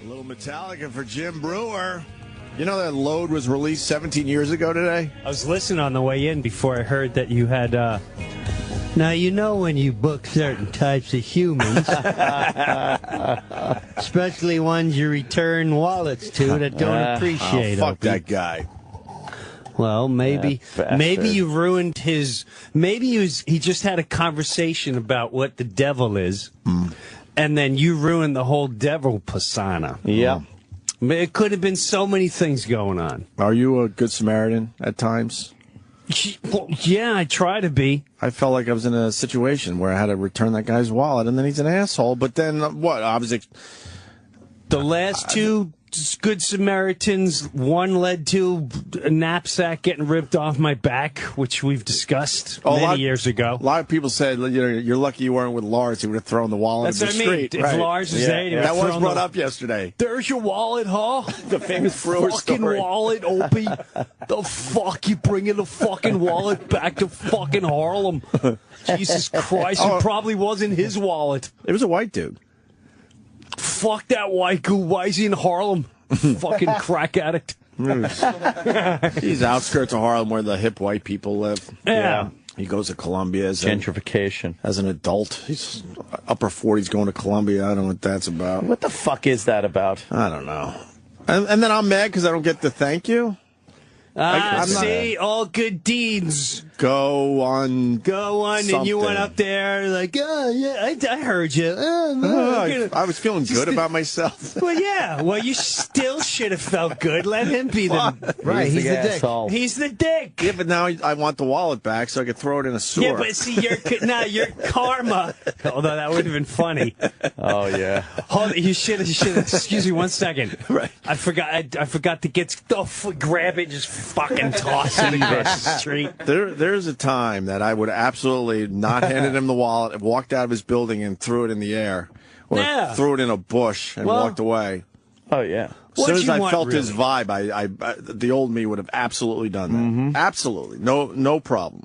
A little Metallica for Jim Breuer. You know that Load was released 17 years ago today? I was listening on the way in before I heard that you had... Now, you know when you book certain types of humans, especially ones you return wallets to that don't appreciate fuck Opie. that guy. Well, maybe you ruined his... Maybe he just had a conversation about what the devil is, and then you ruined the whole devil persona. Yeah. It could have been so many things going on. Are you a good Samaritan at times? Well, yeah, I try to be. I felt like I was in a situation where I had to return that guy's wallet, and then he's an asshole. But then, what? I was... The last two Good Samaritans, one led to a knapsack getting ripped off my back, which we've discussed many years ago. A lot of people said, you're lucky you weren't with Lars. He would have thrown the wallet in the street. If Lars was there, he would have that was thrown brought up yesterday. There's your wallet, huh? The famous Breuer fucking story. Wallet, Opie. The fuck you bringing the fucking wallet back to fucking Harlem? Jesus Christ! It probably wasn't his wallet. It was a white dude. Fuck that white goo. Why is he in Harlem? Fucking crack addict. He's outskirts of Harlem where the hip white people live. Yeah. He goes to Columbia as gentrification. As an adult. He's upper 40s going to Columbia. I don't know what that's about. What the fuck is that about? I don't know. And then I'm mad because I don't get to thank you. See, all good deeds go on, something. And you went up there like, oh yeah, I heard you. I was feeling good about myself. Well, yeah. Well, you still should have felt good. Let him be the right. He's the dick. He's the dick. Yeah, but now I want the wallet back so I could throw it in a sewer. Yeah, but see, your karma. Although that would have been funny. Oh yeah. Hold, you should have. Excuse me, 1 second. Right. I forgot to grab it, and just fucking toss it across the street. There's a time that I would absolutely not handed him the wallet, walked out of his building and threw it in the air, or threw it in a bush and walked away. Oh yeah. As soon as I felt his vibe, I the old me would have absolutely done that. Absolutely, no problem.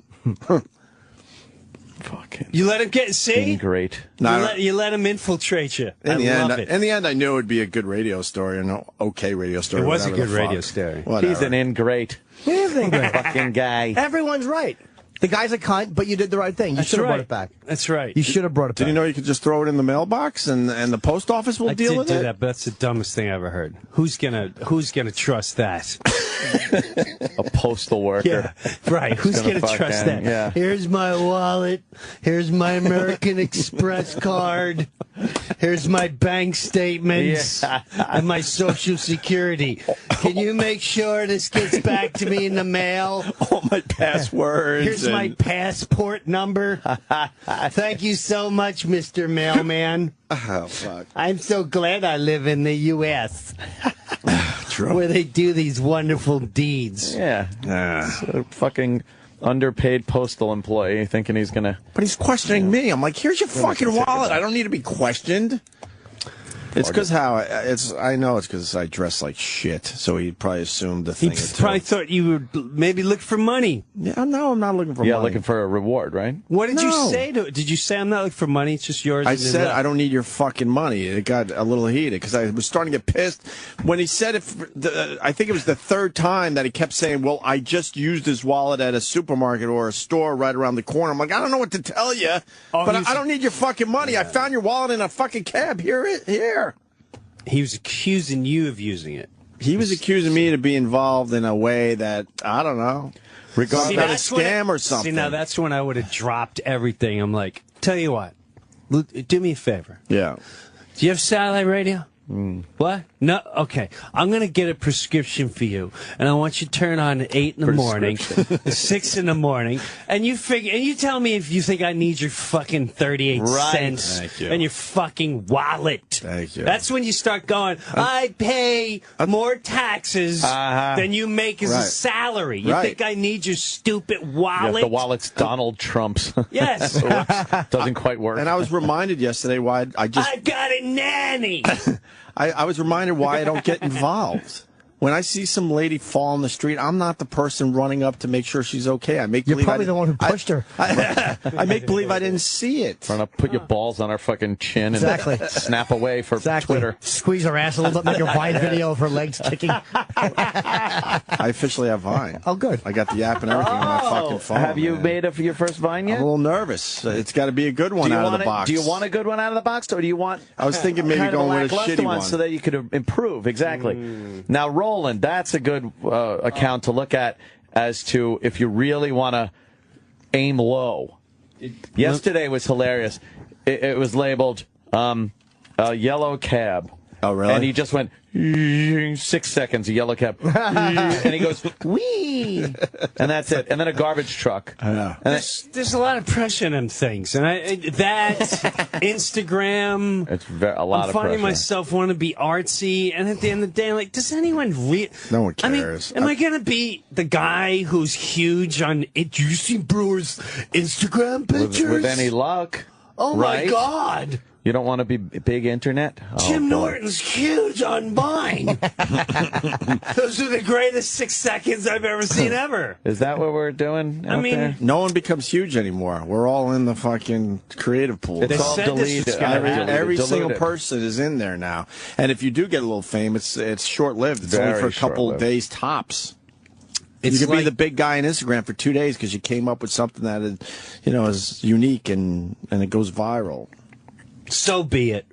Fucking. You let him see? Great. You let him infiltrate you. In the end, I knew it would be a good radio story, an okay radio story. It was a good radio story. Whatever. He's an ingrate. He's an ingrate. Fucking guy. Everyone's right. The guy's a cunt, but you did the right thing. You should have brought it back. That's right. You should have brought it back. Did you know you could just throw it in the mailbox and the post office will deal with it? I did do that, but that's the dumbest thing I ever heard. Who's gonna trust that? A postal worker. Yeah, right. Who's gonna trust that? Yeah. Here's my wallet. Here's my American Express card. Here's my bank statements and my Social Security. Can you make sure this gets back to me in the mail? All my passwords. Here's my passport number. Thank you so much, Mr. Mailman. Oh, fuck. I'm so glad I live in the U.S. True. Where they do these wonderful deeds. Yeah. So fucking underpaid postal employee thinking he's going to... But he's questioning me. I'm like, here's your fucking wallet. I don't need to be questioned. It's because I know it's because I dress like shit, so he probably assumed the thing. He probably thought you would maybe look for money. Yeah, no, I'm not looking for money. Yeah, looking for a reward, right? What did you say to it? Did you say I'm not looking for money? It's just yours. I said I don't need your fucking money. It got a little heated because I was starting to get pissed when he said it. I think it was the third time that he kept saying, "Well, I just used his wallet at a supermarket or a store right around the corner." I'm like, I don't know what to tell you, but I don't need your fucking money. I found your wallet in a fucking cab. Here. He was accusing you of using it. He was accusing me to be involved in a way that, I don't know, regarding a scam or something. See, now that's when I would have dropped everything. I'm like, tell you what, do me a favor. Yeah. Do you have satellite radio? What? No? Okay. I'm going to get a prescription for you, and I want you to turn on at 8 in the morning, 6 in the morning, and you tell me if you think I need your fucking 38 cents and your fucking wallet. Thank you. That's when you start going, I pay more taxes than you make as a salary. You think I need your stupid wallet? Yeah, the wallet's Donald Trump's. Yes. Doesn't quite work. And I was reminded yesterday why I got a nanny. I was reminded why I don't get involved. When I see some lady fall in the street, I'm not the person running up to make sure she's okay. I make You're believe probably the one who pushed her. I make believe I didn't see it. Trying to put your balls on her fucking chin and snap away for Twitter. Squeeze her ass a little bit, make a Vine video of her legs kicking. I officially have Vine. Oh, good. I got the app and everything on my fucking phone. Have you made your first Vine yet? I'm a little nervous. It's got to be a good one out of the box. Do you want a good one out of the box, or do you want? I was thinking maybe going with a shitty one so that you could improve. Exactly. Now, Roland, that's a good account to look at as to if you really want to aim low. Yesterday was hilarious. It was labeled yellow cab. Oh, really? And he just went 6 seconds, a yellow cab. And he goes, wee! And that's it. And then a garbage truck. Yeah. And There's a lot of pressure in them things. And Instagram. it's a lot I'm of finding pressure. myself want to be artsy. And at the end of the day, I'm like, does anyone No one cares. I mean, am I going to be the guy who's huge on it? Do you see Brewer's Instagram pictures? With any luck. Oh, right? my God. You don't want to be big internet? Jim Norton's huge on mine. Those are the greatest 6 seconds I've ever seen ever. Is that what we're doing out I mean, there? No one becomes huge anymore. We're all in the fucking creative pool. It's all said this was deleted. gonna happen. Every single Diluted. person is in there now. And if you do get a little fame, it's short-lived. It's only Very for a couple of short-lived. days tops. It's you could be like- the big guy on Instagram for 2 days because you came up with something that is unique and it goes viral. So be it.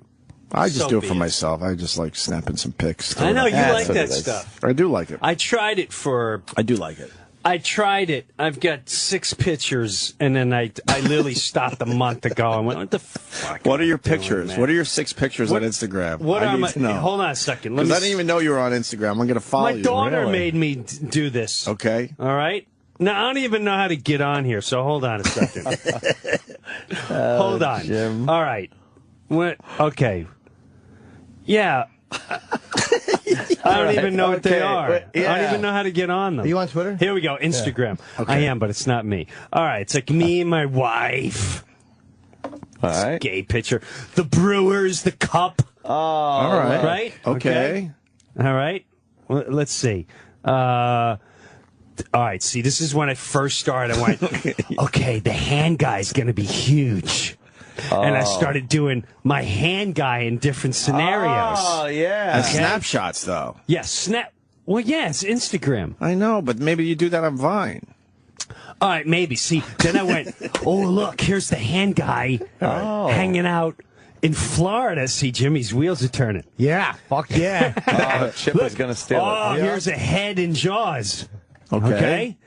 I just So do it be for it. myself. I just like snapping some pics. I know you That's like what that it is. stuff. I do like it. I tried it for. I do like it. I tried it. I've got 6 pictures, and then I literally stopped a month ago. I went, what the fuck? What are your am I doing, pictures? man? What are your 6 pictures on Instagram? What I are need my? to know. Hold on a second. Let Because me. I didn't even know you were on Instagram. I'm going to follow My you. daughter Really? made me do this. Okay. All right. Now I don't even know how to get on here. So hold on a second. Hold on. Jim. All right. What? Okay. Yeah. I don't even know what they Okay. are. I Yeah. don't even know how to get on them. Are you on Twitter? Here we go. Instagram. Okay. I am, but it's not me. All right. It's like me and my wife. All right. Gay picture. The Brewers, the cup. All right. Right? Okay. All right. Well, let's see. All right. See, this is when I first started. I went, okay, the hand guy's going to be huge. And I started doing my hand guy in different scenarios. Oh, yeah. And snapshots, though. Yes, Snap. Well, yeah, it's Instagram. I know, but maybe you do that on Vine. All right, maybe. See, then I went, oh, look, here's the hand guy hanging out in Florida. See, Jimmy's wheels are turning. Yeah. Fuck yeah. Chip is going to steal Oh, it. here's a head in Jaws. Okay. Okay?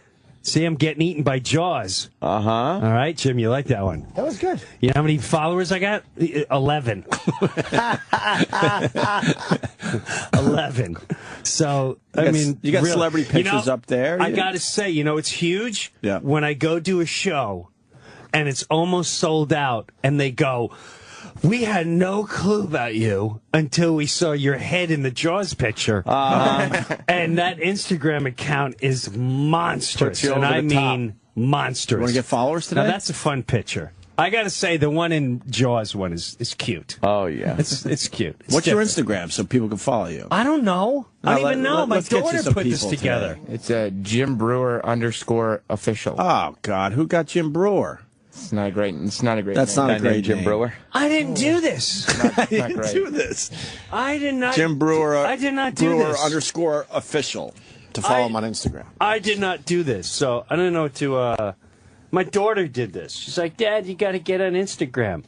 See, I'm getting eaten by Jaws. Uh-huh. All right, Jim, you like that one. That was good. You know how many followers I got? 11. 11. So, I mean, you got really, celebrity pictures up there. I got to say, it's huge. Yeah. When I go do a show and it's almost sold out and they go, we had no clue about you until we saw your head in the Jaws picture. And that Instagram account is monstrous. Puts you And over I the top. mean monstrous. Want to get followers today? Now, that's a fun picture. I got to say, the one in Jaws one is cute. Oh, yeah. It's cute. It's What's your different. Instagram so people can follow you? I don't know. I don't even know. My let's get you daughter some put this people together. today. It's Jim Breuer _official. Oh, God. Who got Jim Breuer? It's not a great. It's not a great. That's name. not a Guy great named Jim name. Breuer. I didn't do this. Not great. Do this. I did not. Jim Breuer. I did not do Breuer this. _official to follow him on Instagram. I did not do this, so I don't know what to. My daughter did this. She's like, Dad, you got to get on Instagram.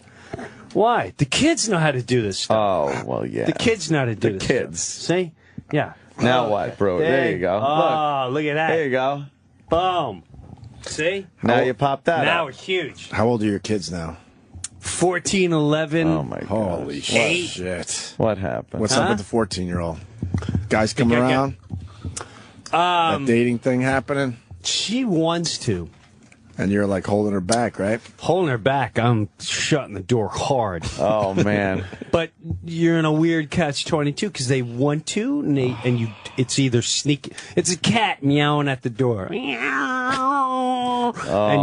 Why? The kids know how to do this stuff. Oh, well, yeah. The kids know how to do The this kids. stuff. See? Yeah. Now what, bro? There you go. Oh, look at Look. that. There you go. Boom. See? Now you pop that Now up. it's huge. How old are your kids now? 14, 11. Oh, my God. Holy shit. What happened? What's up with the 14-year-old? Guys come Think I around? That dating thing happening? She wants to. And you're like holding her back, right? Holding her back, I'm shutting the door hard. Oh, man. But you're in a weird catch-22 because they want to, and it's either sneak. It's a cat meowing at the door, and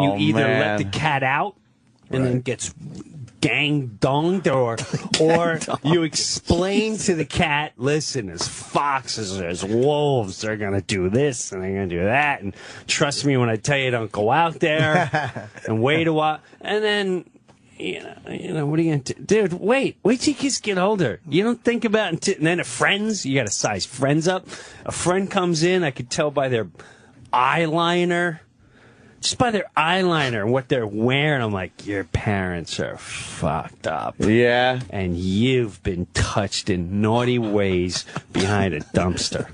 you either let man. the cat out, and then gets gang-donged, or you explain to the cat, listen, there's foxes, there's wolves, they're going to do this, and they're going to do that, and trust me when I tell you, don't go out there, and wait a while, and then, you know, what are you going to do? Dude, wait till your kids get older. You don't think about it, and then friends, you got to size friends up. A friend comes in, I could tell by their eyeliner, just by their eyeliner and what they're wearing, I'm like, your parents are fucked up. Yeah. And you've been touched in naughty ways behind a dumpster.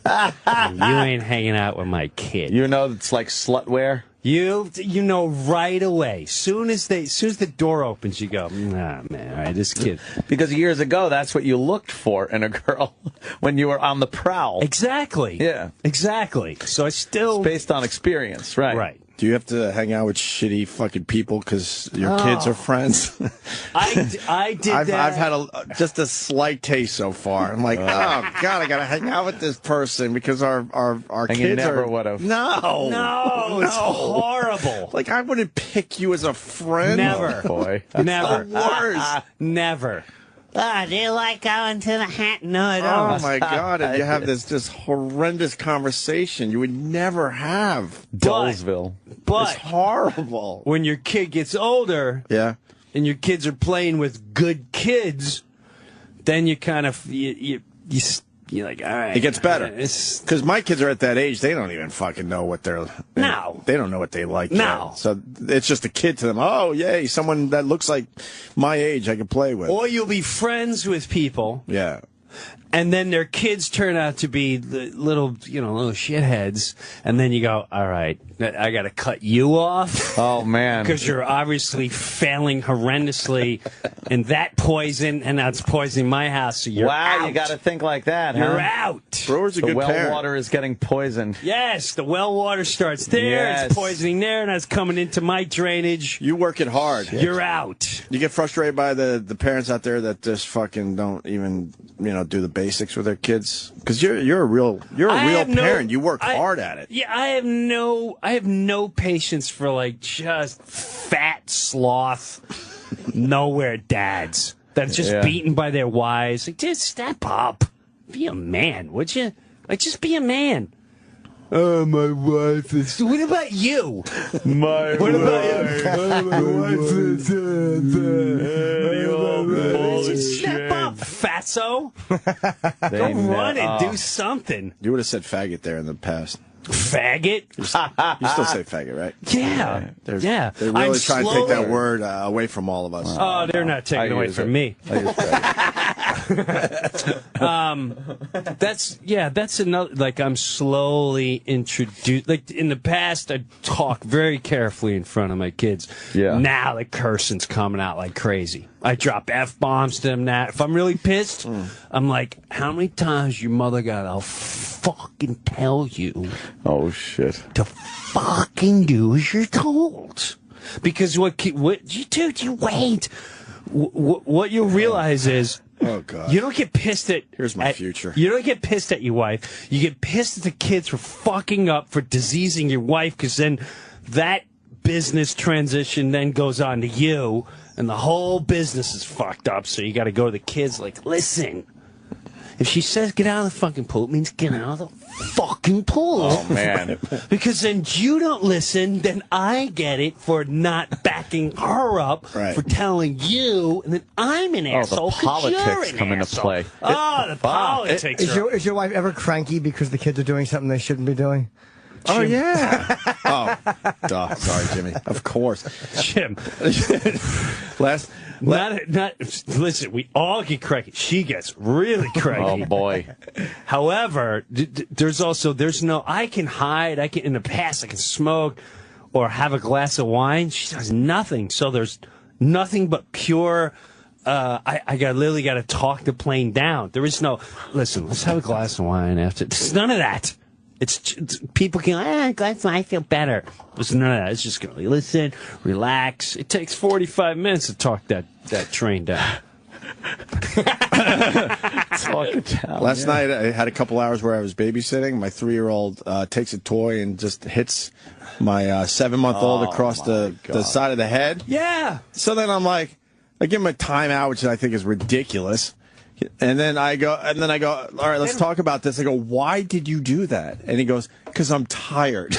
And you ain't hanging out with my kid. You know, it's like slutwear. You know right away. Soon as the door opens, you go, nah, man, all right, this kid. Because years ago, that's what you looked for in a girl when you were on the prowl. Exactly. Yeah. Exactly. So I still... It's based on experience, right? Right. Do you have to hang out with shitty fucking people because your kids are friends? I did I've that. had just a slight taste so far. I'm like, oh God, I gotta hang out with this person because our And kids you never are. would have. No, it's horrible. Like I wouldn't pick you as a friend. Never. Oh, boy. Never. The worst. Never. Do you like going to the hat? No, I don't. Oh my God! And you have this just horrendous conversation you would never have. Dullsville. But It's horrible. when your kid gets older, Yeah. and your kids are playing with good kids, then you kind of you're like, all right, It gets better. It's, Because my kids are at that age, they don't even fucking know what they're. No. They don't know what they like. No. Yet. So it's just a kid to them. Oh, yay, someone that looks like my age I can play with. or you'll be friends with people, Yeah. and then their kids turn out to be the little shitheads, and then you go, all right, I got to cut you off. Oh, man. Because you're obviously failing horrendously, and that poison, and now it's poisoning my house, so you're Wow, out. you got to think like that, You're huh? out. Brewer's a The good well parent. water is getting poisoned. Yes, the well water starts there, Yes. it's poisoning there, and it's coming into my drainage. You work it hard. You're out. You get frustrated by the parents out there that just fucking don't even do the basics with their kids because you're a real parent. You work hard at it. Yeah, I have no patience for like just fat sloth nowhere dads that are just beaten by their wives. Like, just step up, be a man, would you? Like, just be a man. Oh, my wife is. What about you? My What about you? My wife is. Just step up, fatso. Go run and do something. You would have said faggot there in the past. Faggot. You still say faggot, right? Yeah. They're Yeah. really trying to take slowly- that word away from all of us. Oh, they're not taking away use from it. me. I use faggot. That's another, like, I'm slowly introduced, like, in the past, I'd talk very carefully in front of my kids. Yeah. Now the cursing's coming out like crazy. I drop F-bombs to them now. If I'm really pissed, I'm like, how many times your mother gotta fucking tell you Oh, shit. to fucking do as you're told? Because what you do, you wait. What you'll realize is, Oh, God. you don't get pissed at. Here's my future. You don't get pissed at your wife. You get pissed at the kids for fucking up, for diseasing your wife, because then that business transition then goes on to you, and the whole business is fucked up. So you got to go to the kids like, listen. If she says get out of the fucking pool, it means get out of the fucking pool. Oh, man. Because then you don't listen, then I get it for not backing her up, Right. for telling you, and then I'm an asshole. the 'cause politics you're an come into asshole. play. Oh, the politics. Is your wife ever cranky because the kids are doing something they shouldn't be doing? Oh, yeah. Oh, duh. Sorry, Jimmy. Of course. Jim. Listen, we all get cranky. She gets really cranky. Oh, boy. However, I can hide. In the past, I can smoke or have a glass of wine. She does nothing. So there's nothing but pure. I literally got to talk the plane down. There is no, listen, let's have a glass of wine after. There's none of that. It's people can, glass of wine, I feel better. There's none of that. It's just going to listen, relax. It takes 45 minutes to talk that train down. Last night, I had a couple hours where I was babysitting. My 3-year-old takes a toy and just hits my 7-month-old across the side of the head. Yeah. So then I'm like, I give him a timeout, which I think is ridiculous. And then I go, all right, let's talk about this. I go, why did you do that? And he goes, because I'm tired.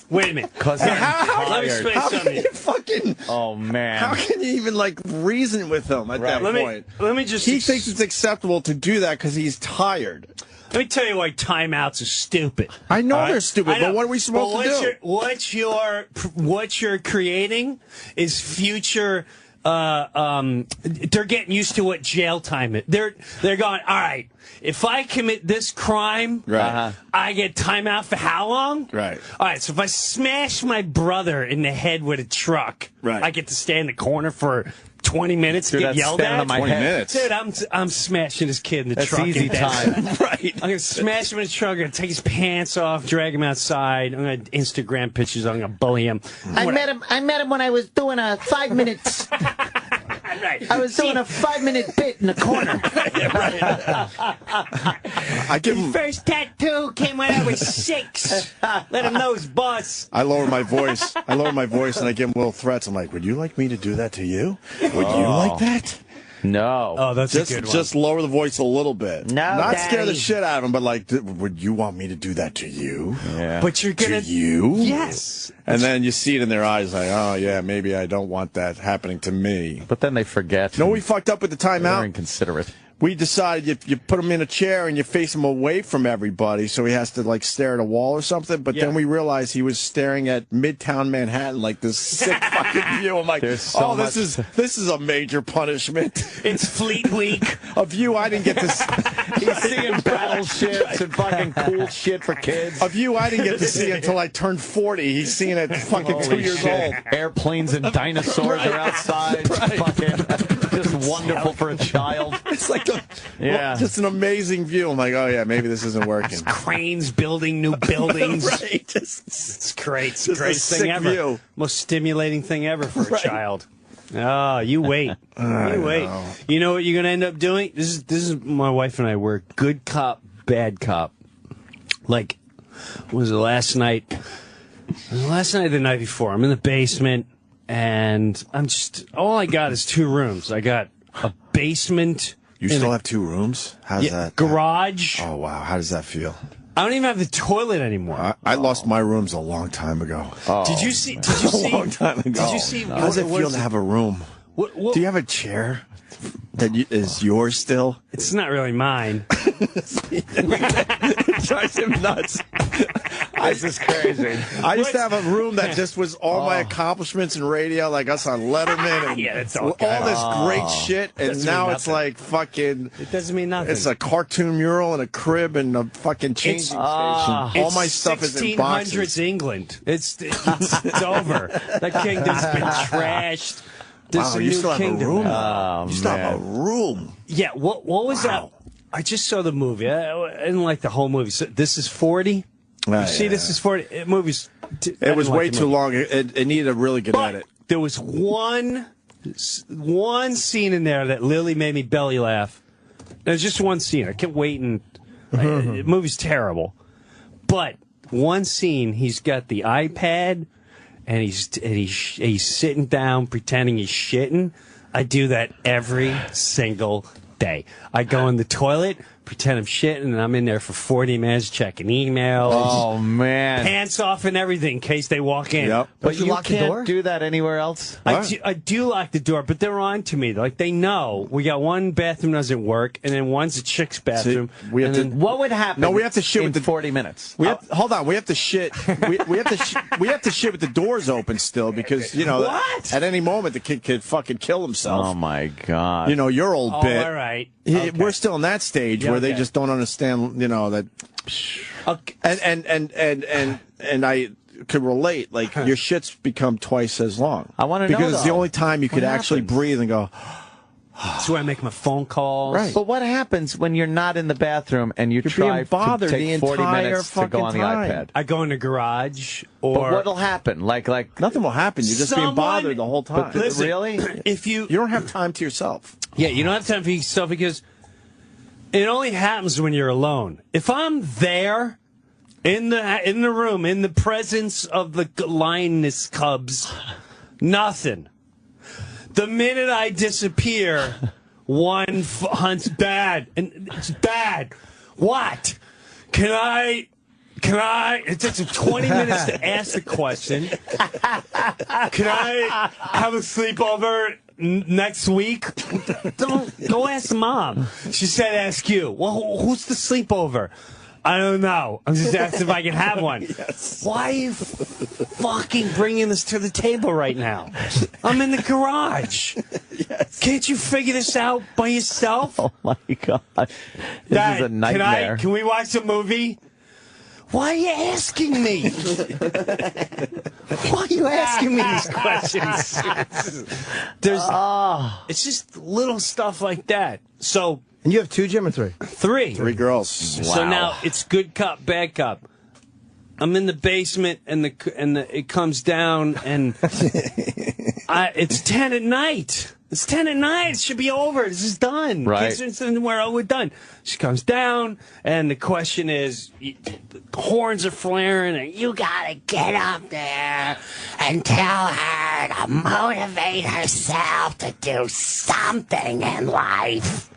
Wait a minute. Because Let me explain How something. can you fucking? Oh man! How can you even like reason with him at that point? Let me just. He thinks it's acceptable to do that because he's tired. Let me tell you why timeouts are stupid. I know All they're right? stupid, I know. but what are we supposed to do? What you're creating is future. They're getting used to what jail time is. They're going, all right, if I commit this crime, Right. I get timeout for how long? Right. All right, so if I smash my brother in the head with a truck, Right. I get to stay in the corner for 20 minutes Dude, and get that's yelled standing at? on my 20 head. minutes. Dude, I'm smashing this kid in the That's truck. easy and dancing. time. Right. I'm going to smash him in the truck. I'm going to take his pants off, drag him outside. I'm going to Instagram pictures. I'm going to bully him. I met him when I was doing a 5 minutes. Right. I was doing a 5-minute bit in the corner. I give him. First tattoo came when I was 6. Let him know his boss. I lower my voice. And I give him little threats. I'm like, would you like me to do that to you? Would you like that? No. Oh, that's a good one. Just lower the voice a little bit. No, Not scare the Daddy. shit out of him, but like, would you want me to do that to you? Yeah. But you're To going to. you? Yes. And then you see it in their eyes, like, oh yeah, maybe I don't want that happening to me. But then they forget. No, we fucked up with the They're timeout. inconsiderate. We decided you put him in a chair and you face him away from everybody, so he has to like stare at a wall or something. But then we realized he was staring at Midtown Manhattan, like this sick fucking view. I'm like, There's so this is a major punishment. It's Fleet Week. A view I didn't get to. He's seeing battleships and fucking cool shit for kids. A view I didn't get to see until I turned 40. He's seeing it fucking 2 Holy years shit. old. Airplanes and dinosaurs are outside. Fucking just wonderful for a child. It's like Yeah. just an amazing view. I'm like, oh yeah, maybe this isn't working. Cranes building new buildings. Right, It's great. It's the Just a greatest sick thing ever. view. Most stimulating thing ever for a Right. child. Oh, you wait. You wait. You know what you're going to end up doing? This is my wife and I were good cop, bad cop. Like, what was it last night? It was last night or the night before. I'm in the basement, and I'm just, all I got is 2 rooms. I got a basement. You still have 2 rooms? How's that? Garage. Oh wow, how does that feel? I don't even have the toilet anymore. I lost my rooms a long time ago. Did you see? A long time ago. Did you see? How does it feel to have a room? What, Do you have a chair that is yours still? It's not really mine. It drives him nuts. This is crazy. I used to have a room that just was all my accomplishments in radio, like us on Letterman and Yeah, that's all all this great shit. And Doesn't now mean it's nothing. like fucking. It doesn't mean nothing. It's a cartoon mural and a crib and a fucking changing station. All my stuff is in 1600s boxes. England. It's over. That kingdom's been trashed. There's Wow, a you new still have kingdom a room. now. You still have a room. Yeah. What was that? I just saw the movie. I didn't like the whole movie. So, This is 40. You see, This is 40. It was way too long. It needed a really good edit. There was one scene in there that literally made me belly laugh. There's just one scene. I kept waiting. The movie's terrible. But one scene, he's got the iPad, and he's sitting down pretending he's shitting. I do that every single day. I go in the toilet, pretend I'm shitting, and I'm in there for 40 minutes checking emails. Oh, man. Pants off and everything in case they walk in. Yep. But you you lock the can't door? do that anywhere else? I do lock the door, but they're on to me. Like, they know. We got one bathroom doesn't work, and then one's a chick's bathroom. we have and to- then- What would happen? No, we have to shit in with the 40 minutes. Hold on, we have to shit. We have to we have to shit with the doors open still because What? at any moment the kid could fucking kill himself. Oh, my God. You know your old Oh, bit. all right. Yeah, Okay. We're still in that stage Yeah, where they okay. just don't understand. That Okay. and I could relate. Like your shits become twice as long. I wanna know, because it's the though. only time you could actually happens? breathe and go. That's where I make my phone calls. Right. But what happens when you're not in the bathroom and you You're try being bothered to the take 40 entire minutes to go on the fucking time. iPad? I go in the garage, But or what'll happen? Like Nothing will happen. You're just being Someone- bothered the whole time. But Listen, really? if You don't have time to yourself. Yeah, you don't have time for yourself because it only happens when you're alone. If I'm there in the room, in the presence of the lioness cubs, nothing. The minute I disappear, one hunts bad, and it's bad. What? Can I? It takes 20 minutes to ask the question. Can I have a sleepover next week? Don't go ask Mom. She said ask you. Well, who's the sleepover? I don't know. I'm just asking if I can have one. Yes. Why are you fucking bringing this to the table right now? I'm in the garage. Yes. Can't you figure this out by yourself? Oh, my God. This is a nightmare. Can we watch a movie? Why are you asking me? Why are you asking me these questions? It's just little stuff like that. So, and you have 2, Jim, or 3? 3. 3 girls. Wow. So now it's good cop, bad cop. I'm in the basement, and it comes down, and it's 10 at night. It's 10 at night. It should be over. This is done. Right. We're done. She comes down, and the question is, the horns are flaring, and you gotta get up there and tell her to motivate herself to do something in life.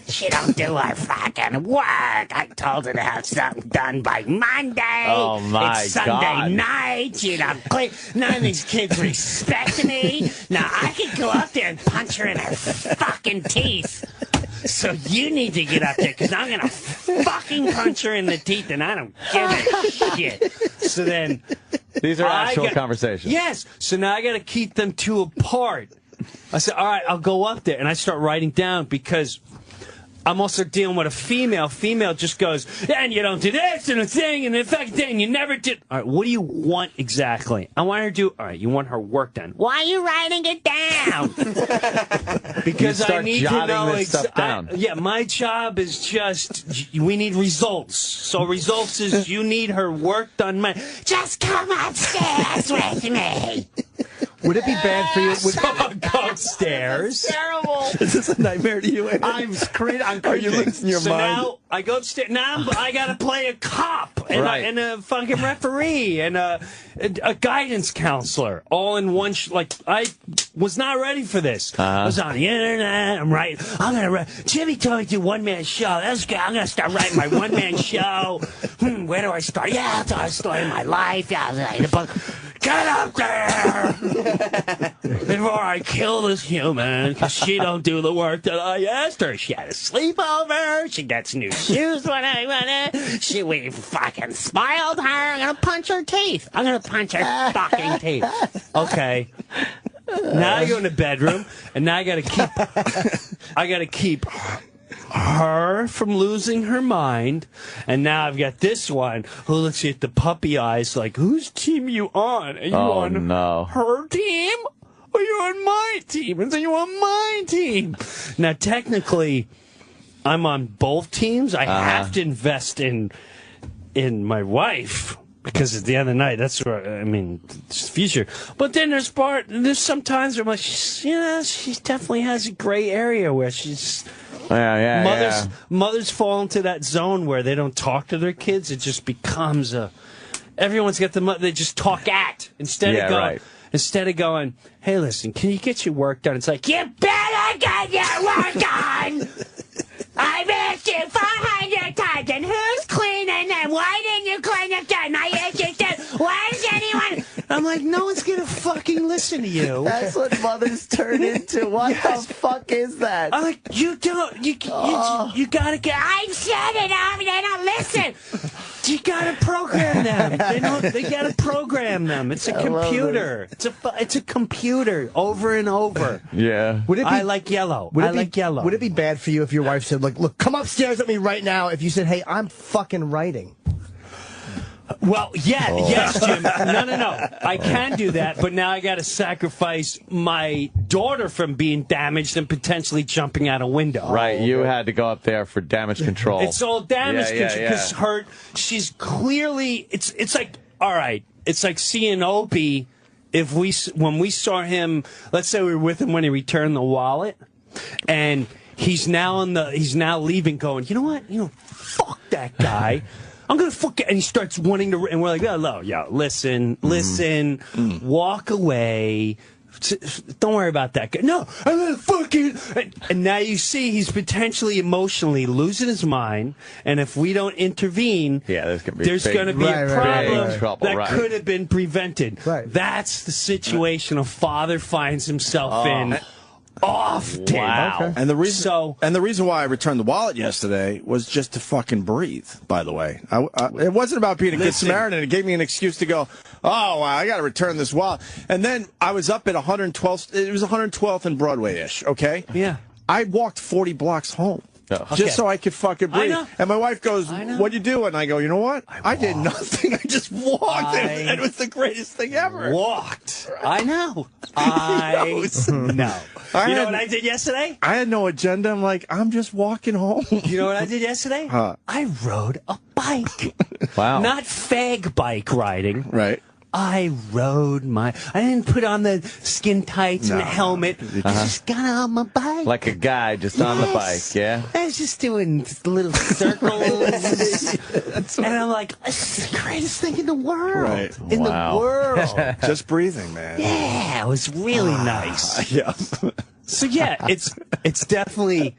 She don't do her fucking work. I told her to have something done by Monday. Oh, my It's Sunday God. night. She don't clean. None of these kids respect me. Now, I could go up there and punch her in her fucking teeth. So you need to get up there, because I'm going to fucking punch her in the teeth, and I don't give a shit. So then... These are actual conversations. Yes. So now I got to keep them 2 apart. I said, all right, I'll go up there. And I start writing down, because... I'm also dealing with a female. Female just goes, and you don't do this and a thing and in fact, and you never did. All right, what do you want exactly? I want her to do. All right, you want her work done. Why are you writing it down? Because I need to know this stuff down. Yeah, my job is just we need results. So results is you need her work done. Just come upstairs with me. Would it be bad for you? Go upstairs. Terrible. Is this a nightmare to you, Andy? I'm cringing. Are you losing your mind? Now I go upstairs. Now I got to play a cop and a fucking referee and a guidance counselor all in one. I was not ready for this. I was on the internet. I'm right. Jimmy told me to do one-man show. That's good. I'm gonna start writing my one-man show. Where do I start? Yeah, I'll tell a story of my life. Yeah, get up there before I kill this human, because she don't do the work that I asked her. She had a sleepover. She gets new shoes when I went in. We fucking smiled her. I'm gonna punch her teeth. I'm gonna punch her fucking teeth. Okay. Now I go in the bedroom, and now I gotta keep her from losing her mind, and now I've got this one who looks at the puppy eyes like, whose team are you on? Are you on her team? Or are you on my team? And so you on my team. Now, technically, I'm on both teams. I have to invest in my wife, because at the end of the night, that's where, I mean, it's the future. But then there's some times where I'm like, she definitely has a gray area where she's... Mothers fall into that zone where they don't talk to their kids. It just becomes everyone's got they just talk at instead of going, hey, listen, can you get your work done? It's like, you better get your work done. I've asked you 400 times, and who's cleaning them? Why didn't you clean them done? I asked you this. Why is anyone... I'm like, no one's going to fucking listen to you. That's what mothers turn into. What the fuck is that? I'm like, you don't... You got to get... I've said it, they don't listen. You got to program them. They got to program them. It's a computer. It's a computer over and over. Yeah. I like yellow. Like yellow. Would it be bad for you if your wife said, like, look, come upstairs with me right now, if you said, hey, I'm fucking writing? Well, yes, Jim. No. I can do that, but now I got to sacrifice my daughter from being damaged and potentially jumping out a window. Right, you had to go up there for damage control. It's all damage control because she's clearly. It's like, all right. It's like seeing Opie. When we saw him, let's say we were with him when he returned the wallet, and he's now leaving, going, you know what? Fuck that guy. I'm going to fuck it. And he starts wanting to, and we're like, listen, walk away, Don't worry about that guy. No, I'm gonna fucking. And now you see he's potentially emotionally losing his mind, and if we don't intervene, there's gonna be a problem big trouble, that could have been prevented. Right. That's the situation a father finds himself in. Often. Wow. Okay. And the reason why I returned the wallet yesterday was just to fucking breathe, by the way. It wasn't about being a good Samaritan. It gave me an excuse to go, oh, wow, I got to return this wallet. And then I was up at 112th. It was 112th and Broadway-ish, okay? Yeah. I walked 40 blocks home. Just so I could fucking breathe. And my wife goes, what you do? And I go, you know what? I did nothing. I just walked. It was the greatest thing ever. Walked. I know. I know. You know what I did yesterday? I had no agenda. I'm like, I'm just walking home. You know what I did yesterday? I rode a bike. Wow. Not fag bike riding. Right. I rode I didn't put on the skin tights and the helmet. I just got on my bike. Like a guy just on the bike, yeah? I was just doing little circles. And I'm like, this is the greatest thing in the world. Right. In the world. Just breathing, man. Yeah, it was really nice. Yeah. So, yeah, it's definitely,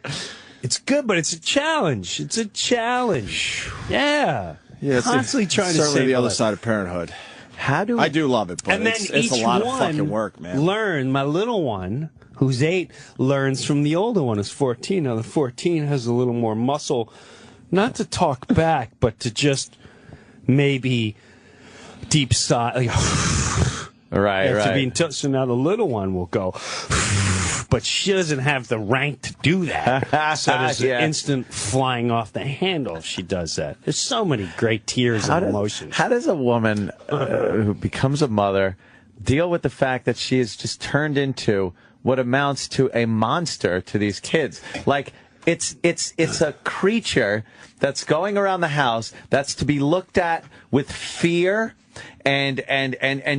it's good, but it's a challenge. It's a challenge. Yeah. It's constantly trying to certainly save the other life. side of parenthood. I do love it, but And then it's a lot of fucking work, man. My little one, who's 8, learns from the older one, who's 14. Now, the 14 has a little more muscle, not to talk back, but to just maybe deep sigh. Like, after being touched. So now the little one will go, but she doesn't have the rank to do that. So there's an instant flying off the handle if she does that. There's so many great tears and emotions. How does a woman who becomes a mother deal with the fact that she is just turned into what amounts to a monster to these kids? Like, it's a creature that's going around the house that's to be looked at with fear and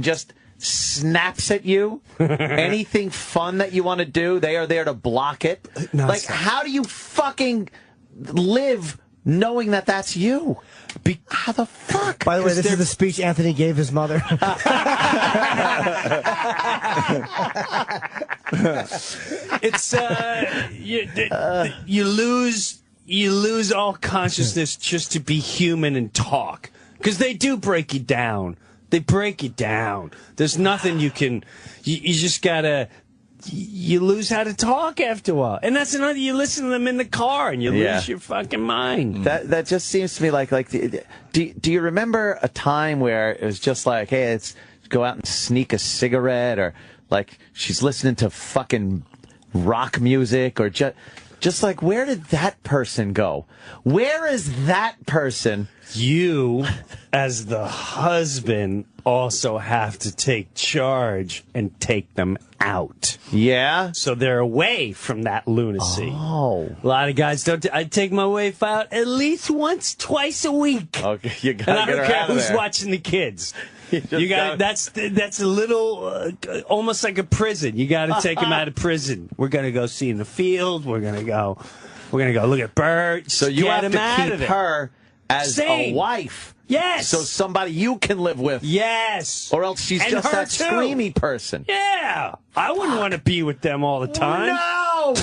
just snaps at you. Anything fun that you want to do, they are there to block it. No, like, how do you fucking live knowing that that's you? How the fuck? By the way, this is the speech Anthony gave his mother. It's you lose all consciousness just to be human and talk, because they do break you down. They break you down. There's nothing you can. You just gotta. You lose how to talk after a while, and that's another. You listen to them in the car, and you lose your fucking mind. That just seems to me like do you remember a time where it was just like, hey, let's go out and sneak a cigarette, or like she's listening to fucking rock music, or just like, where did that person go? Where is that person? You, as the husband, also have to take charge and take them out. Yeah? So they're away from that lunacy. Oh. A lot of guys don't. I take my wife out at least once, twice a week. Okay, you gotta and I get don't her care out of who's there. watching the kids. You got that's a little almost like a prison. You got to take them out of prison. We're gonna go see in the field. We're gonna go look at birds. So you Get have them to out keep of there. her as a wife. Yes. So somebody you can live with. Yes. Or else she's And just her that too. screamy person. Yeah. I wouldn't want to be with them all the time. No!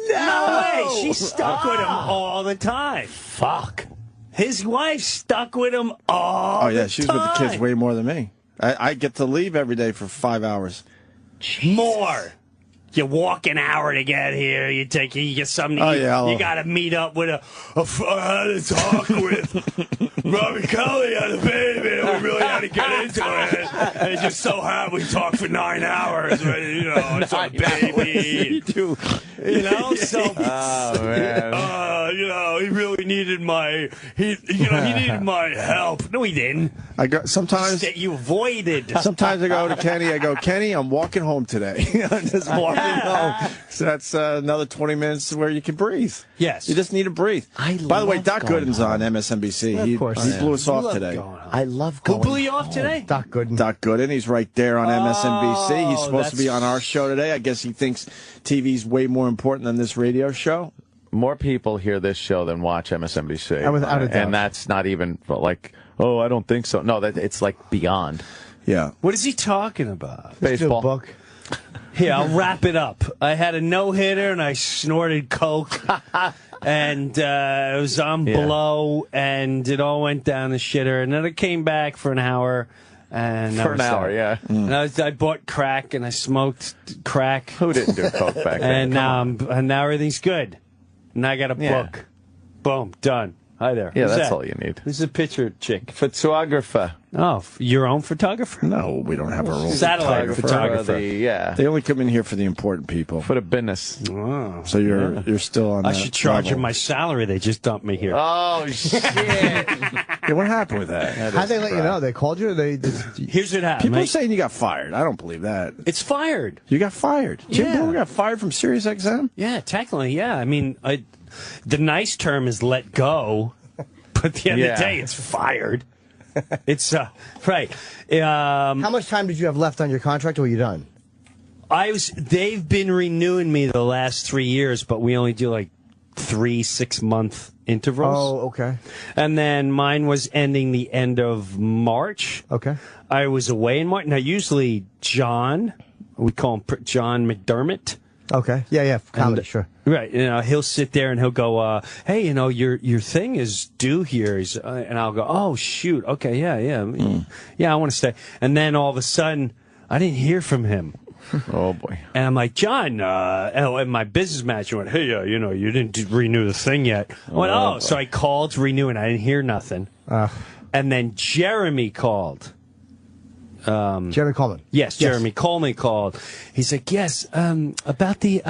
No way. She's stuck with him all the time. Fuck. His wife's stuck with him all the time. Oh, yeah, she's with the kids way more than me. I get to leave every day for 5 hours. More. You walk an hour to get here. You get something to eat. You got to meet up with I had to talk with Robert Kelly had a baby, and we really had to get into it. And it just so happened we talked for 9 hours. You know, it's a baby. You know, so Oh, man. you know, he really needed he needed my help. No, he didn't. Sometimes That you avoided. Sometimes I go to Kenny. I go, Kenny, I'm walking home today. I'm just walking home. So that's another 20 minutes where you can breathe. Yes. You just need to breathe. By the way, Doc Gooden's on MSNBC. He blew us off today. I love Who going blew you off today? Doc Gooden. Doc Gooden. He's right there on MSNBC. He's supposed to be on our show today. I guess he thinks TV's way more important than this radio show. More people hear this show than watch MSNBC. Without a doubt. And that's not even like, oh, I don't think so. No, it's like beyond. Yeah. What is he talking about? Baseball. Book. Here, I'll wrap it up. I had a no-hitter, and I snorted coke, and it was on blow, and it all went down the shitter. And then I came back for an hour. And for an hour, yeah. And I bought crack, and I smoked crack. Who didn't do coke back then? And now everything's good. And I got a book. Boom, done. Hi there. Yeah, Who's that's that? all you need. This is a picture chick. Photographer. Oh, your own photographer? No, we don't have our own Satellite photographer. They only come in here for the important people. For the business. Oh, so you're still on. I should charge her my salary. They just dumped me here. Oh shit! Yeah, what happened with that? How'd they let you know? They called you? Or they just... Here's what happened. People are saying you got fired. I don't believe that. It's fired. You got fired. Jim Yeah. Breuer got fired from Sirius XM? Yeah, technically, yeah. I mean, the nice term is let go, but at the end of the day, it's fired. It's right. How much time did you have left on your contract, or were you done? They've been renewing me the last 3 years, but we only do like 3 6-month intervals. Oh, okay. And then mine was ending the end of March. Okay. I was away in March. Now, usually John, we call him John McDermott. Okay. Yeah, comedy, sure. Right. He'll sit there and he'll go, hey, your thing is due here. And I'll go, oh, shoot. Okay, yeah, I want to stay. And then all of a sudden, I didn't hear from him. Oh, boy. And I'm like, John, and my business manager went, hey, you didn't renew the thing yet. I went, so I called to renew, and I didn't hear nothing. And then Jeremy called. Jeremy Coleman. Yes, Jeremy Coleman called. He's like, yes, about the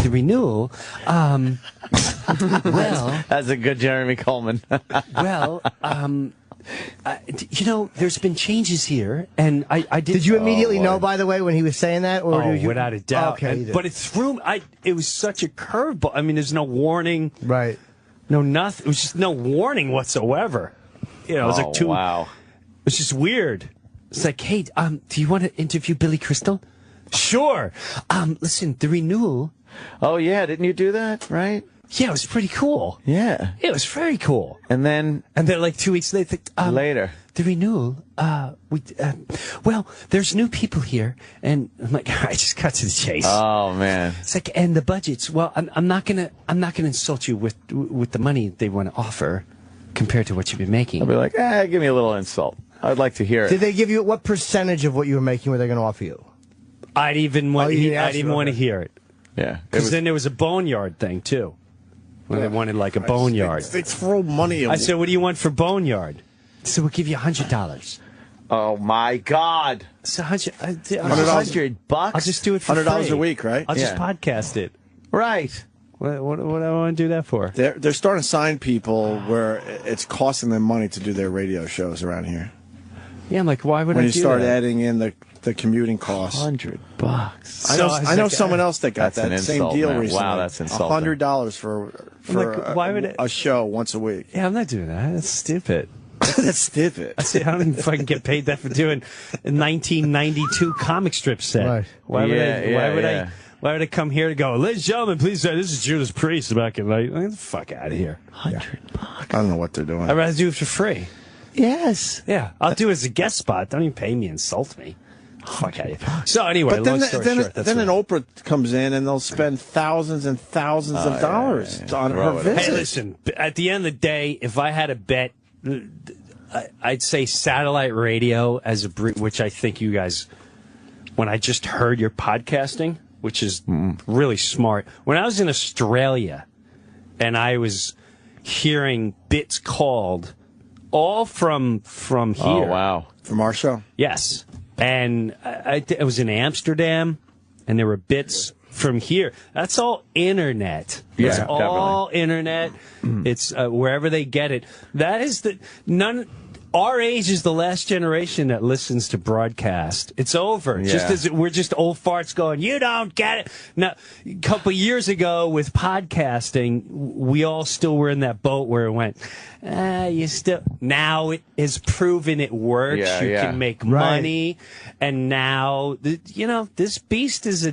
renewal. Well, that's a good Jeremy Coleman. Well, there's been changes here, and I did. Did you immediately know, by the way, when he was saying that? Or without a doubt. Okay, but it threw. It was such a curveball. I mean, there's no warning. Right. No nothing. It was just no warning whatsoever. It was like two. Wow. It's just weird. It's like, hey, do you want to interview Billy Crystal? Sure. Listen, the renewal. Oh, yeah. Didn't you do that? Right? Yeah, it was pretty cool. Yeah. It was very cool. And then like 2 weeks later, later, the renewal, well, there's new people here. And I'm like, I just cut to the chase. Oh, man. It's like, and the budgets. Well, I'm not gonna insult you with the money they want to offer compared to what you've been making. I'll be like, give me a little insult. I'd like to hear it. Did they give you what percentage of what you were making were they going to offer you? I'd even want to hear it. Yeah. Because then there was a boneyard thing, too. When they wanted like a boneyard. They throw money away. I said, what do you want for boneyard? He said, we'll give you $100. Oh, my God. It's $100. $100 bucks? I'll just do it for $100 free. a week, right? I'll just podcast it. Right. What do I want to do that for? They're starting to sign people where it's costing them money to do their radio shows around here. Yeah, I'm like, why would I do that? When you start adding in the commuting costs. $100. I know someone else that got That's that an same insult, deal man. recently. Wow, that's insulting. $100 for like, why would a show once a week. Yeah, I'm not doing that. That's stupid. That's stupid. I said, I don't even fucking get paid that for doing a 1992 comic strip set. Right. Why would I come here to go, ladies and gentlemen, please, this is Judas Priest back in like, get the fuck out of here. $100. I don't know what they're doing. I'd rather do it for free. Yes. Yeah, I'll do it as a guest spot. Don't even pay me, insult me. Fuck out of here. So anyway, But then, long story short, that's then an what- Oprah comes in and they'll spend thousands and thousands of dollars on her visit. Hey, listen, at the end of the day, if I had a bet, I'd say satellite radio as a which I think you guys, when I just heard your podcasting, which is really smart. When I was in Australia and I was hearing bits called all from here. Oh, wow. From our show? Yes. And I was in Amsterdam and there were bits from here. That's all internet. Yeah, It's all internet. It's wherever they get it. That is our age is the last generation that listens to broadcast. It's over. Yeah. Just as we're just old farts going, you don't get it. Now, a couple of years ago with podcasting, we all still were in that boat where it went, you still. Now it has proven it works. Yeah, you yeah. can make money. And now, this beast is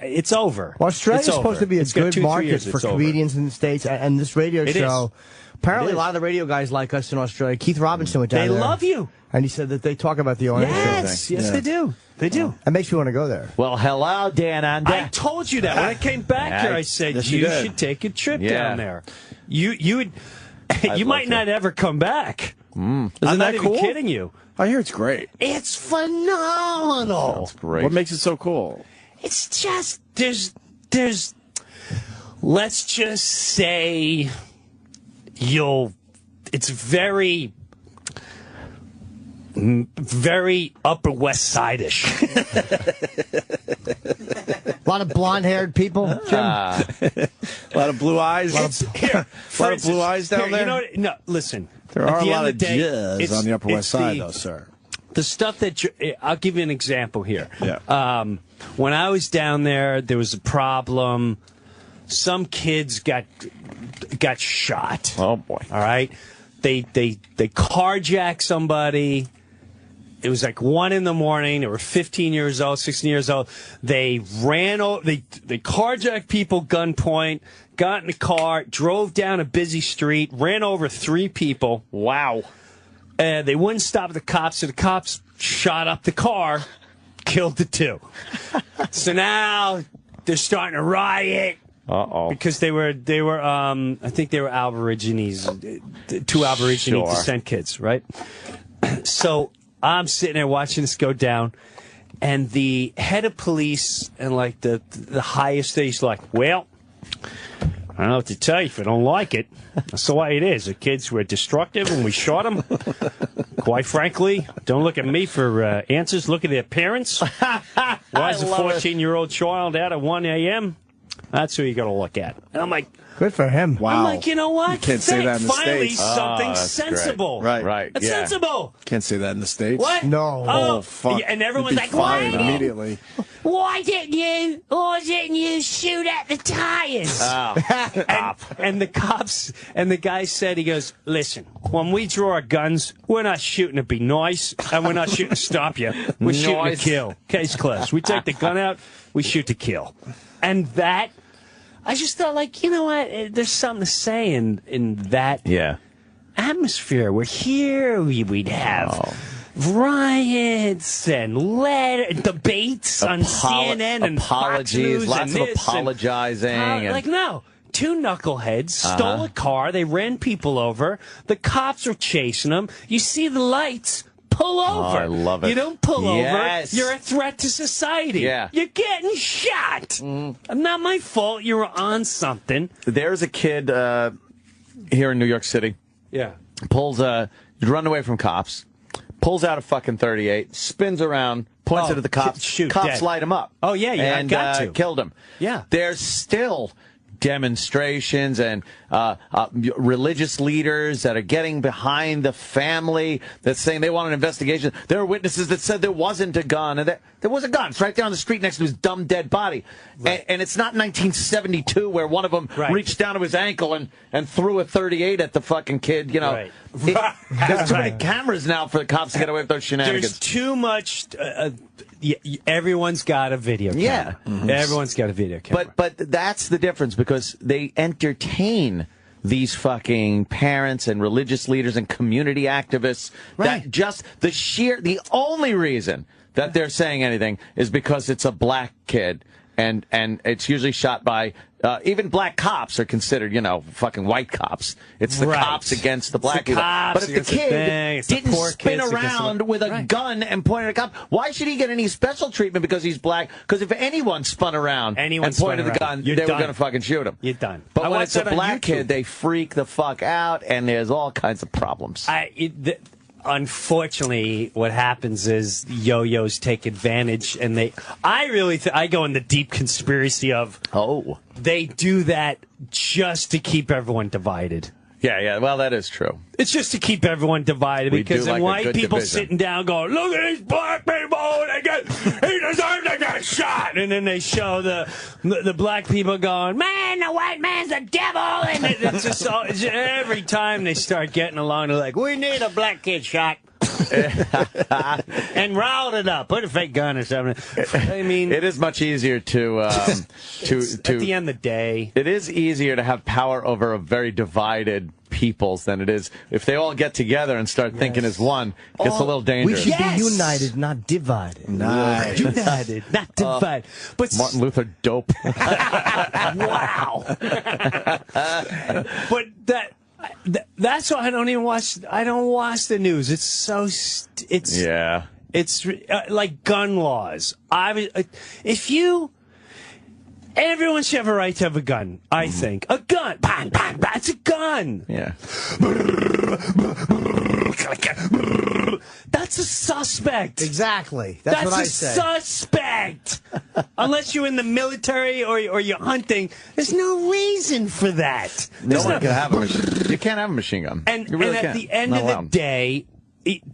It's over. Well, Australia's It's supposed over. to be a It's got good 2-3 market years. for It's over. comedians in the States, and this radio It show. Apparently, It a lot of the radio guys like us in Australia. Keith Robinson went down They there. love you. And he said that they talk about the Orange Yes, thing. yes, they do. They do. That makes me want to go there. Well, hello, Dan. I told you that when I came back here. I said Yes, you you did. should take a trip Yeah. down there. You would. You love might to. not ever come back. Isn't I'm that not cool? even kidding you. I hear it's great. It's phenomenal. That's great. What makes it so cool? It's just there's let's just say it's very Upper West Side-ish. A lot of blonde-haired people, Jim. A lot of blue eyes. Here, a lot of blue eyes down there. You know, no, listen. There at are a the lot end of the day, jizz on the Upper West Side, though, sir. The stuff that I'll give you an example here. Yeah. When I was down there was a problem. Some kids got shot. Oh boy! All right, they carjacked somebody. It was like 1 a.m. They were 15 years old, 16 years old. They ran over. They carjacked people, gunpoint. Got in the car, drove down a busy street, ran over 3 people. Wow. They wouldn't stop the cops, so the cops shot up the car, killed the 2. So now they're starting to riot. Uh-oh. Because they were I think they were Aborigines, 2 Aborigine descent kids, right? So I'm sitting there watching this go down, and the head of police and like the highest stage, like, well, I don't know what to tell you if I don't like it. That's the way it is. The kids were destructive and we shot them. Quite frankly, don't look at me for answers. Look at their parents. Why is a 14-year-old child out at 1 a.m.? That's who you got to look at. And I'm like, Good for him. Wow. I'm like, you know what? You can't say that in the Finally, States. something that's sensible. great. Right. That's Yeah. sensible. Can't say that in the States. What? No. Oh, fuck. yeah, and everyone's You'd be like, fired why? immediately. Why didn't you shoot at the tires? And the cops and the guy said, he goes, listen, when we draw our guns, we're not shooting to be nice, and we're not shooting to stop you. We're shooting to Nice. kill. Case closed. We take the gun out, we shoot to kill. And that, I just thought, like, you know what? There's something to say in that Yeah. atmosphere. We're here. We'd have riots and debates on CNN and Fox apologies, News lots and of this apologizing. and, like, no. 2 knuckleheads stole a car. They ran people over. The cops are chasing them. You see the lights. Pull over. I love it. You don't pull Yes. over. You're a threat to society. Yeah. You're getting shot. Not my fault. You were on something. There's a kid here in New York City. Yeah. Pulls run away from cops. Pulls out a fucking .38, spins around, points Oh, it at the cops. shoot, cops dead. light him up. Oh, yeah, yeah, and got to. killed him. Yeah. There's still demonstrations and religious leaders that are getting behind the family that's saying they want an investigation. There are witnesses that said there wasn't a gun. And there was a gun. It's right there on the street next to his dumb dead body. Right. And it's not 1972 where one of them reached down to his ankle and threw a .38 at the fucking kid. You know, Right. There's too many cameras now for the cops to get away with those shenanigans. There's too much. Everyone's got a video camera. Yeah. Mm-hmm. Everyone's got a video camera. But that's the difference, because they entertain these fucking parents and religious leaders and community activists. Right. That just the only reason that they're saying anything is because it's a black kid, and it's usually shot by even black cops are considered, fucking white cops. It's the cops against the black people. But if the kid didn't spin around with a gun and point at a cop, why should he get any special treatment because he's black? Because if anyone spun around and pointed the gun, they were going to fucking shoot him. You're done. But when it's a black kid, they freak the fuck out, and there's all kinds of problems. Unfortunately, what happens is yo-yos take advantage, and I go in the deep conspiracy of they do that just to keep everyone divided. Yeah, well, that is true. It's just to keep everyone divided, because then white people sitting down going, look at these black people, he deserves to get shot. And then they show the black people going, man, the white man's a devil. And it's just every time they start getting along, they're like, we need a black kid shot. and riled it up. Put a fake gun or something. I mean, it is much easier to at the end of the day. It is easier to have power over a very divided peoples than it is if they all get together and start thinking as one. It gets a little dangerous. We should be united, not divided. Nice. United, not divided. But Martin Luther dope. wow. But that's why I don't even watch. I don't watch the news. It's so. It's like gun laws. Everyone should have a right to have a gun, I think. A gun! Bang, bang, bang. It's a gun! Yeah. That's a suspect! Exactly. That's what I say. That's a suspect! Unless you're in the military or you're hunting, there's no reason for that. No one can have a machine. You can't have a machine gun. And Can't. at the end Not of the allowed. day,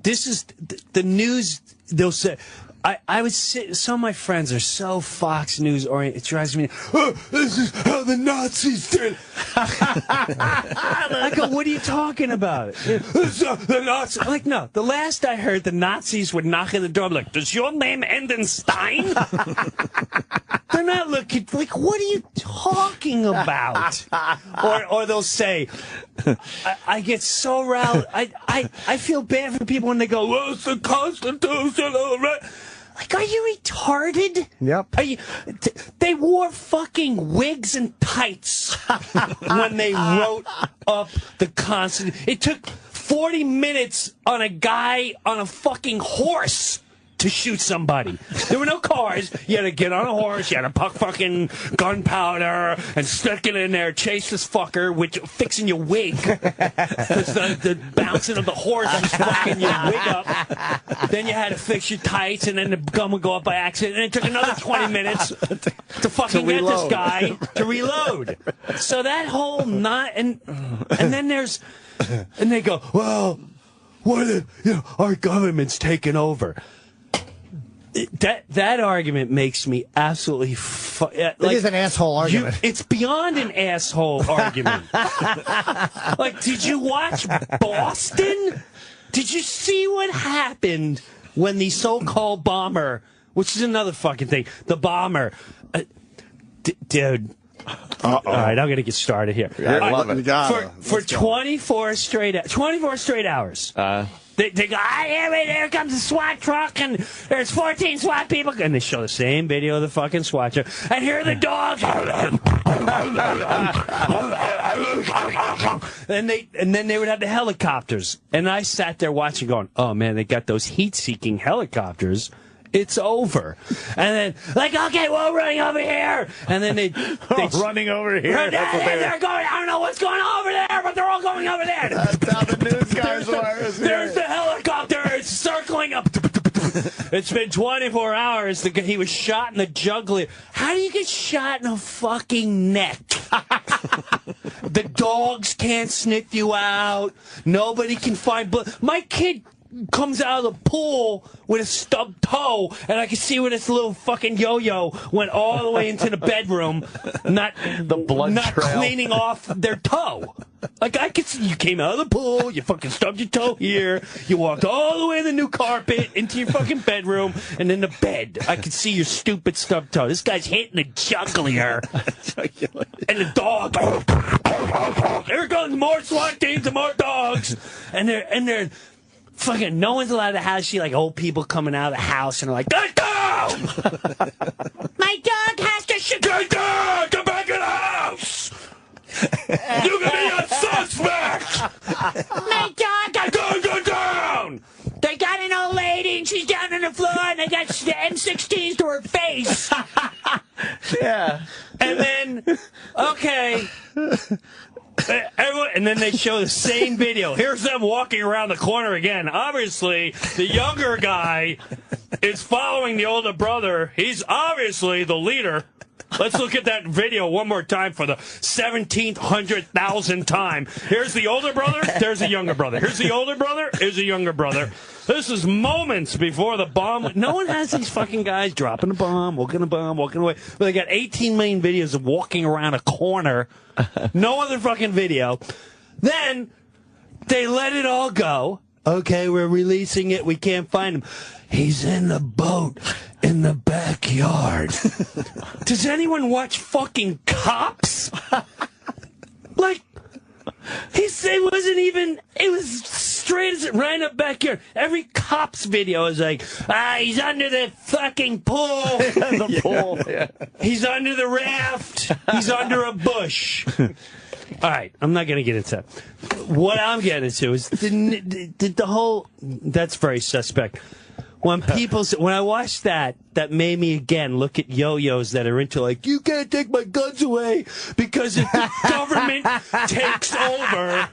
this is the news. They'll say, I would say, some of my friends are so Fox News oriented. It drives me. Oh, this is how the Nazis did. I go, what are you talking about? The Nazis. I'm like, no. The last I heard, the Nazis would knock on the door. I'm like, does your name end in Stein? They're not looking like, what are you talking about? Or they'll say, I get so riled. I feel bad for people when they go, well, it's the Constitution. Like, are you retarded? Yep. They wore fucking wigs and tights when they wrote up the Constitution. It took 40 minutes on a guy on a fucking horse to shoot somebody. There were no cars. You had to get on a horse. You had to put fucking gunpowder and stick it in there, chase this fucker, fixing your wig. Because the bouncing of the horse was fucking your wig up. Then you had to fix your tights, and then the gun would go up by accident. And it took another 20 minutes to fucking get this guy to reload. So that whole and then there's, and they go, well, our government's taken over. That argument makes me absolutely it is an asshole argument. It's beyond an asshole argument. Like, did you watch Boston? Did you see what happened when the so-called bomber, which is another fucking thing, the bomber, dude. All right, I'm gonna get started here. I love it. For 24 straight hours. They go, here comes the SWAT truck, and there's 14 SWAT people. And they show the same video of the fucking SWAT truck. And here are the dogs. and then they would have the helicopters. And I sat there watching going, oh, man, they got those heat-seeking helicopters. It's over. And then, like, okay, we're running over here. And then they running over here. They're going, I don't know what's going on over there, but they're all going over there. That's how the news guys were. There's the helicopter. It's circling up. It's been 24 hours. He was shot in the jugular. How do you get shot in the fucking neck? The dogs can't sniff you out. Nobody can find blood. My kid comes out of the pool with a stubbed toe, and I can see where this little fucking yo-yo went all the way into the bedroom, not cleaning off their toe. Like, I could see you came out of the pool, you fucking stubbed your toe here, you walked all the way in the new carpet into your fucking bedroom, and then the bed. I could see your stupid stubbed toe. This guy's hitting the jugular. And the dog. Here comes more SWAT teams and more dogs. And they're fucking, no one's allowed to have, see, like, old people coming out of the house and they're like, let's go! My dog has to shit. Get down! Get back in the house! You're gonna be a suspect! My dog go down! They got an old lady and she's down on the floor and they got the M16s to her face. Yeah. And then, okay. And then they show the same video. Here's them walking around the corner again. Obviously, the younger guy is following the older brother. He's obviously the leader. Let's look at that video one more time for the 1,700,000th time. Here's the older brother. There's the younger brother. Here's the older brother. Here's the younger brother. This is moments before the bomb. No one has these fucking guys dropping the bomb, walking away. But they got 18 million videos of walking around a corner. No other fucking video. Then they let it all go. Okay, we're releasing it. We can't find him. He's in the boat in the backyard. Does anyone watch fucking Cops? Like, it wasn't even, it was straight as right in the backyard. Every Cops video is like, he's under the fucking pool. The pool. Yeah. He's under the raft. He's under a bush. All right, I'm not going to get into that. What I'm getting into is the whole, that's very suspect. When I watched that made me again look at yo-yos that are into like, you can't take my guns away because if the government takes over,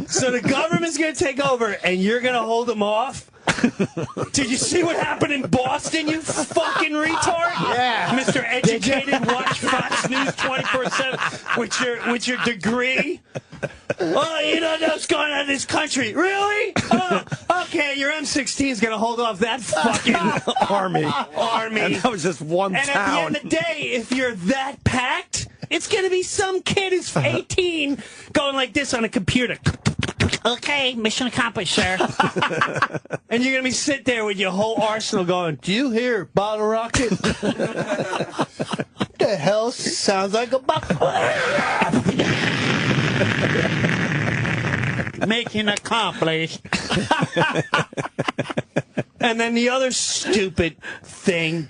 so the government's going to take over and you're going to hold them off? Did you see what happened in Boston, you fucking retard? Yeah. Mr. Educated, watch Fox News 24/7 with your degree. Oh, you don't know what's going on in this country. Really? Oh, okay, your M16 is going to hold off that fucking army. And that was just one And town. at the end of the day, if you're that packed, it's going to be some kid who's 18 going like this on a computer. Okay, mission accomplished, sir. And you're going to be sitting there with your whole arsenal going, do you hear bottle rocket? What the hell sounds like a bottle? Mission accomplished. And then the other stupid thing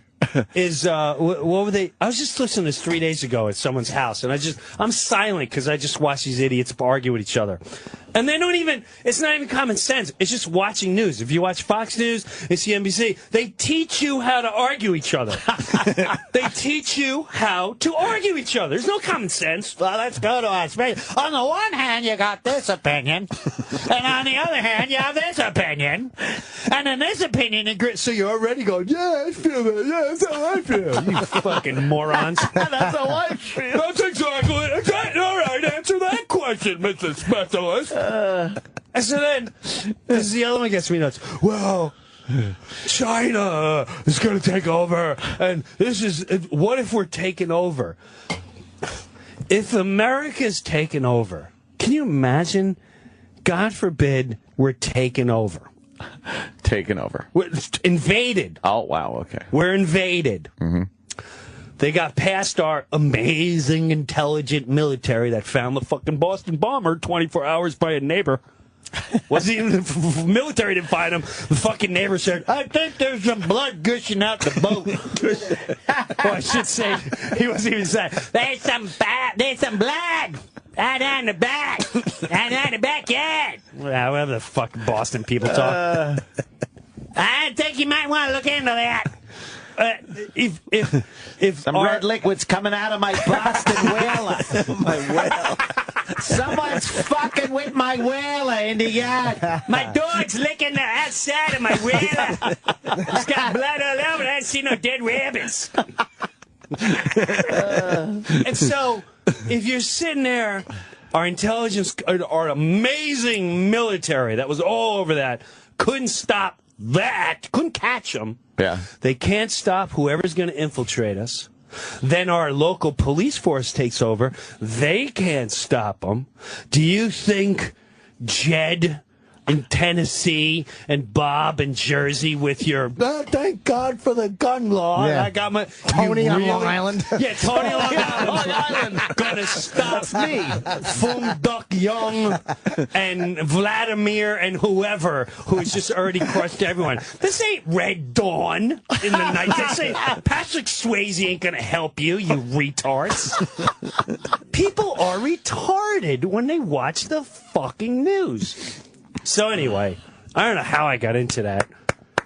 is, what were they? I was just listening to this 3 days ago at someone's house, and I'm silent because I just watch these idiots argue with each other. And they don't even, it's not even common sense. It's just watching news. If you watch Fox News and CNBC, they teach you how to argue each other. They teach you how to argue each other. There's no common sense. Well, let's go to us. On the one hand, you got this opinion, and on the other hand, you have this opinion, and then this opinion agrees. So you're already going, yeah, I feel that. Yeah, that's how I feel. You fucking morons. That's how I feel. That's exactly. All right, answer that question, Mr. Specialist. And so then, this is the other one that gets me nuts. Well, China is going to take over, and what if we're taking over? If America's taken over, can you imagine? God forbid we're taken over. Taken over. We're invaded. Oh, wow, okay. We're invaded. Mm-hmm. They got past our amazing, intelligent military that found the fucking Boston bomber 24 hours by a neighbor. Wasn't even the military didn't find him. The fucking neighbor said, I think there's some blood gushing out the boat. Well, I should say, he wasn't even saying, there's some blood. Out on the back. Out on the backyard. Well, whatever the fuck Boston people talk. I think you might want to look into that. If some red liquid's coming out of my Boston whaler. My whale. Someone's fucking with my whaler in the yard. My dog's licking the outside of my whaler. It's got blood all over it. I ain't seen no dead rabbits. And so, if you're sitting there, our intelligence, our amazing military that was all over that, couldn't stop that, couldn't catch them. Yeah. They can't stop whoever's going to infiltrate us. Then our local police force takes over. They can't stop them. Do you think Jed in Tennessee and Bob in Jersey with your thank God for the gun law? Yeah. I got my Tony on Long Island. Yeah, Tony on Long Island gonna stop me. Foom Duck Young and Vladimir and whoever who's just already crushed everyone. This ain't Red Dawn in the night. They say Patrick Swayze ain't gonna help you, you retards. People are retarded when they watch the fucking news. So anyway, I don't know how I got into that.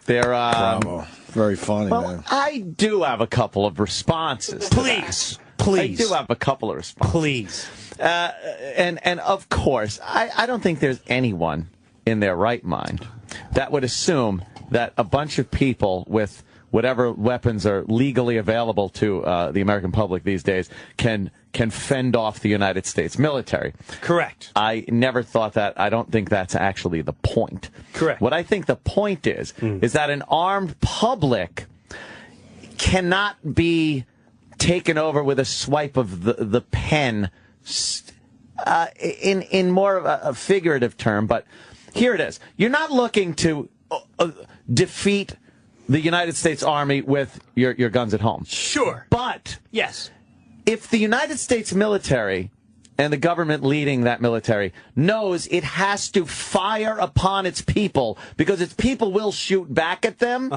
They're Bravo. Very funny, well, man. I do have a couple of responses. Please. I do have a couple of responses. Please. And of course, I don't think there's anyone in their right mind that would assume that a bunch of people with whatever weapons are legally available to the American public these days can fend off the United States military. Correct. I never thought that. I don't think that's actually the point. Correct. What I think the point is that an armed public cannot be taken over with a swipe of the pen in more of a figurative term, but here it is. You're not looking to defeat the United States Army with your guns at home. Sure. But yes, if the United States military and the government leading that military knows it has to fire upon its people because its people will shoot back at them,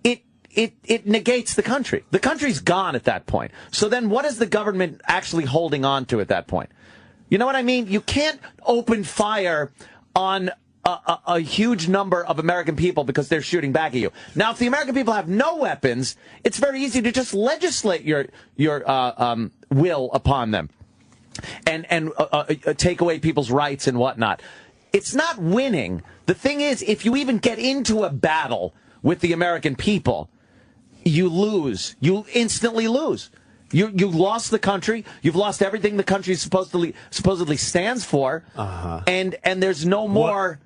it negates the country. The country's gone at that point. So then what is the government actually holding on to at that point? You know what I mean? You can't open fire on a huge number of American people because they're shooting back at you. Now, if the American people have no weapons, it's very easy to just legislate your will upon them and take away people's rights and whatnot. It's not winning. The thing is, if you even get into a battle with the American people, you lose. You instantly lose. You lost the country. You've lost everything the country supposedly stands for. And there's no more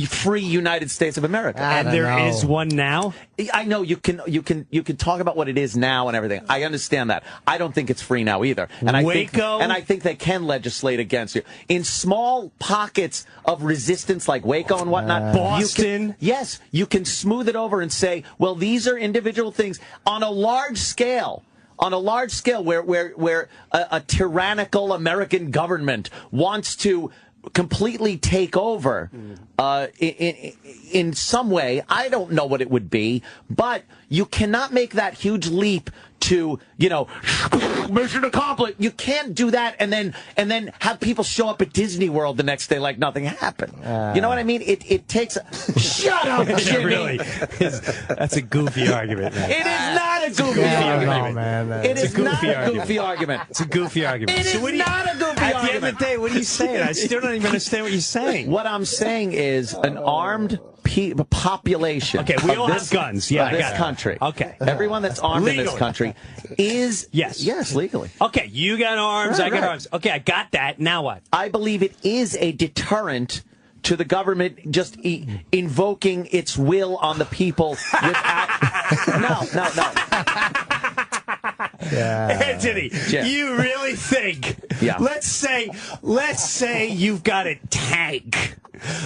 free United States of America. And there is one now? I know you can talk about what it is now and everything. I understand that. I don't think it's free now either. And I think they can legislate against you. In small pockets of resistance like Waco and whatnot, Boston. You can smooth it over and say, well, these are individual things on a large scale. On a large scale where a tyrannical American government wants to completely take over in some way. I don't know what it would be, but you cannot make that huge leap to, mission accomplished. You can't do that and then have people show up at Disney World the next day like nothing happened. You know what I mean? It takes shut up, Jimmy. Really, that's a goofy argument, man. It is not a goofy argument. It is not a goofy argument. It's a goofy argument. It is not a goofy argument. At the end of the day, what are you saying? I still don't even understand what you're saying. What I'm saying is an armed population. Okay, we all have guns. Yeah, of this country. Okay, everyone that's armed in this country is yes legally. Okay, you got arms. I got arms. Okay, I got that. Now what? I believe it is a deterrent to the government just invoking its will on the people without. No. Anthony, you really think? Yeah. Let's say you've got a tank.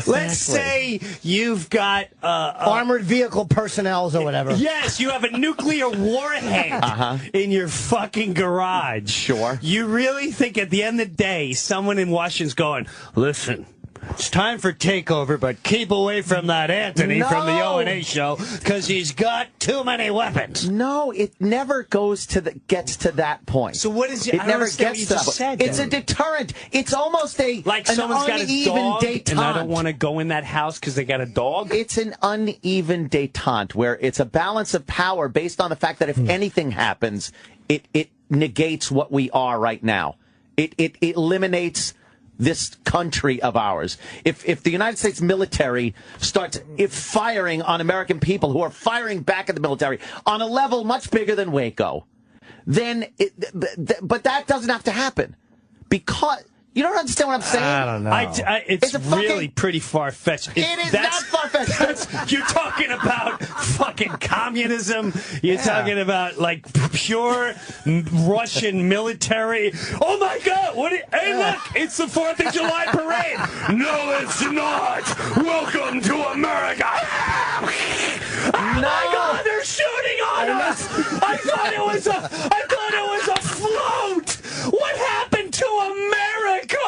Let's say you've got armored vehicle personnels or whatever. Yes, you have a nuclear warhead in your fucking garage. Sure. You really think at the end of the day, someone in Washington's going, listen, it's time for takeover, but keep away from that Anthony from the O&A show because he's got too many weapons. No, it never gets to that point. So what is it? It never gets to that point. It's a deterrent. It's almost an someone's got a dog detente. And I don't want to go in that house because they got a dog? It's an uneven detente where it's a balance of power based on the fact that if anything happens, it negates what we are right now. It eliminates this country of ours. If the United States military starts firing on American people who are firing back at the military on a level much bigger than Waco, then but that doesn't have to happen because you don't understand what I'm saying. I don't know. It's really pretty far-fetched. It is not far-fetched. You're talking about fucking communism. You're talking about like pure Russian military. Oh my God! Hey, look! It's the 4th of July parade. No, it's not. Welcome to America. Oh my God! They're shooting on us. I thought it was a float. What happened to America?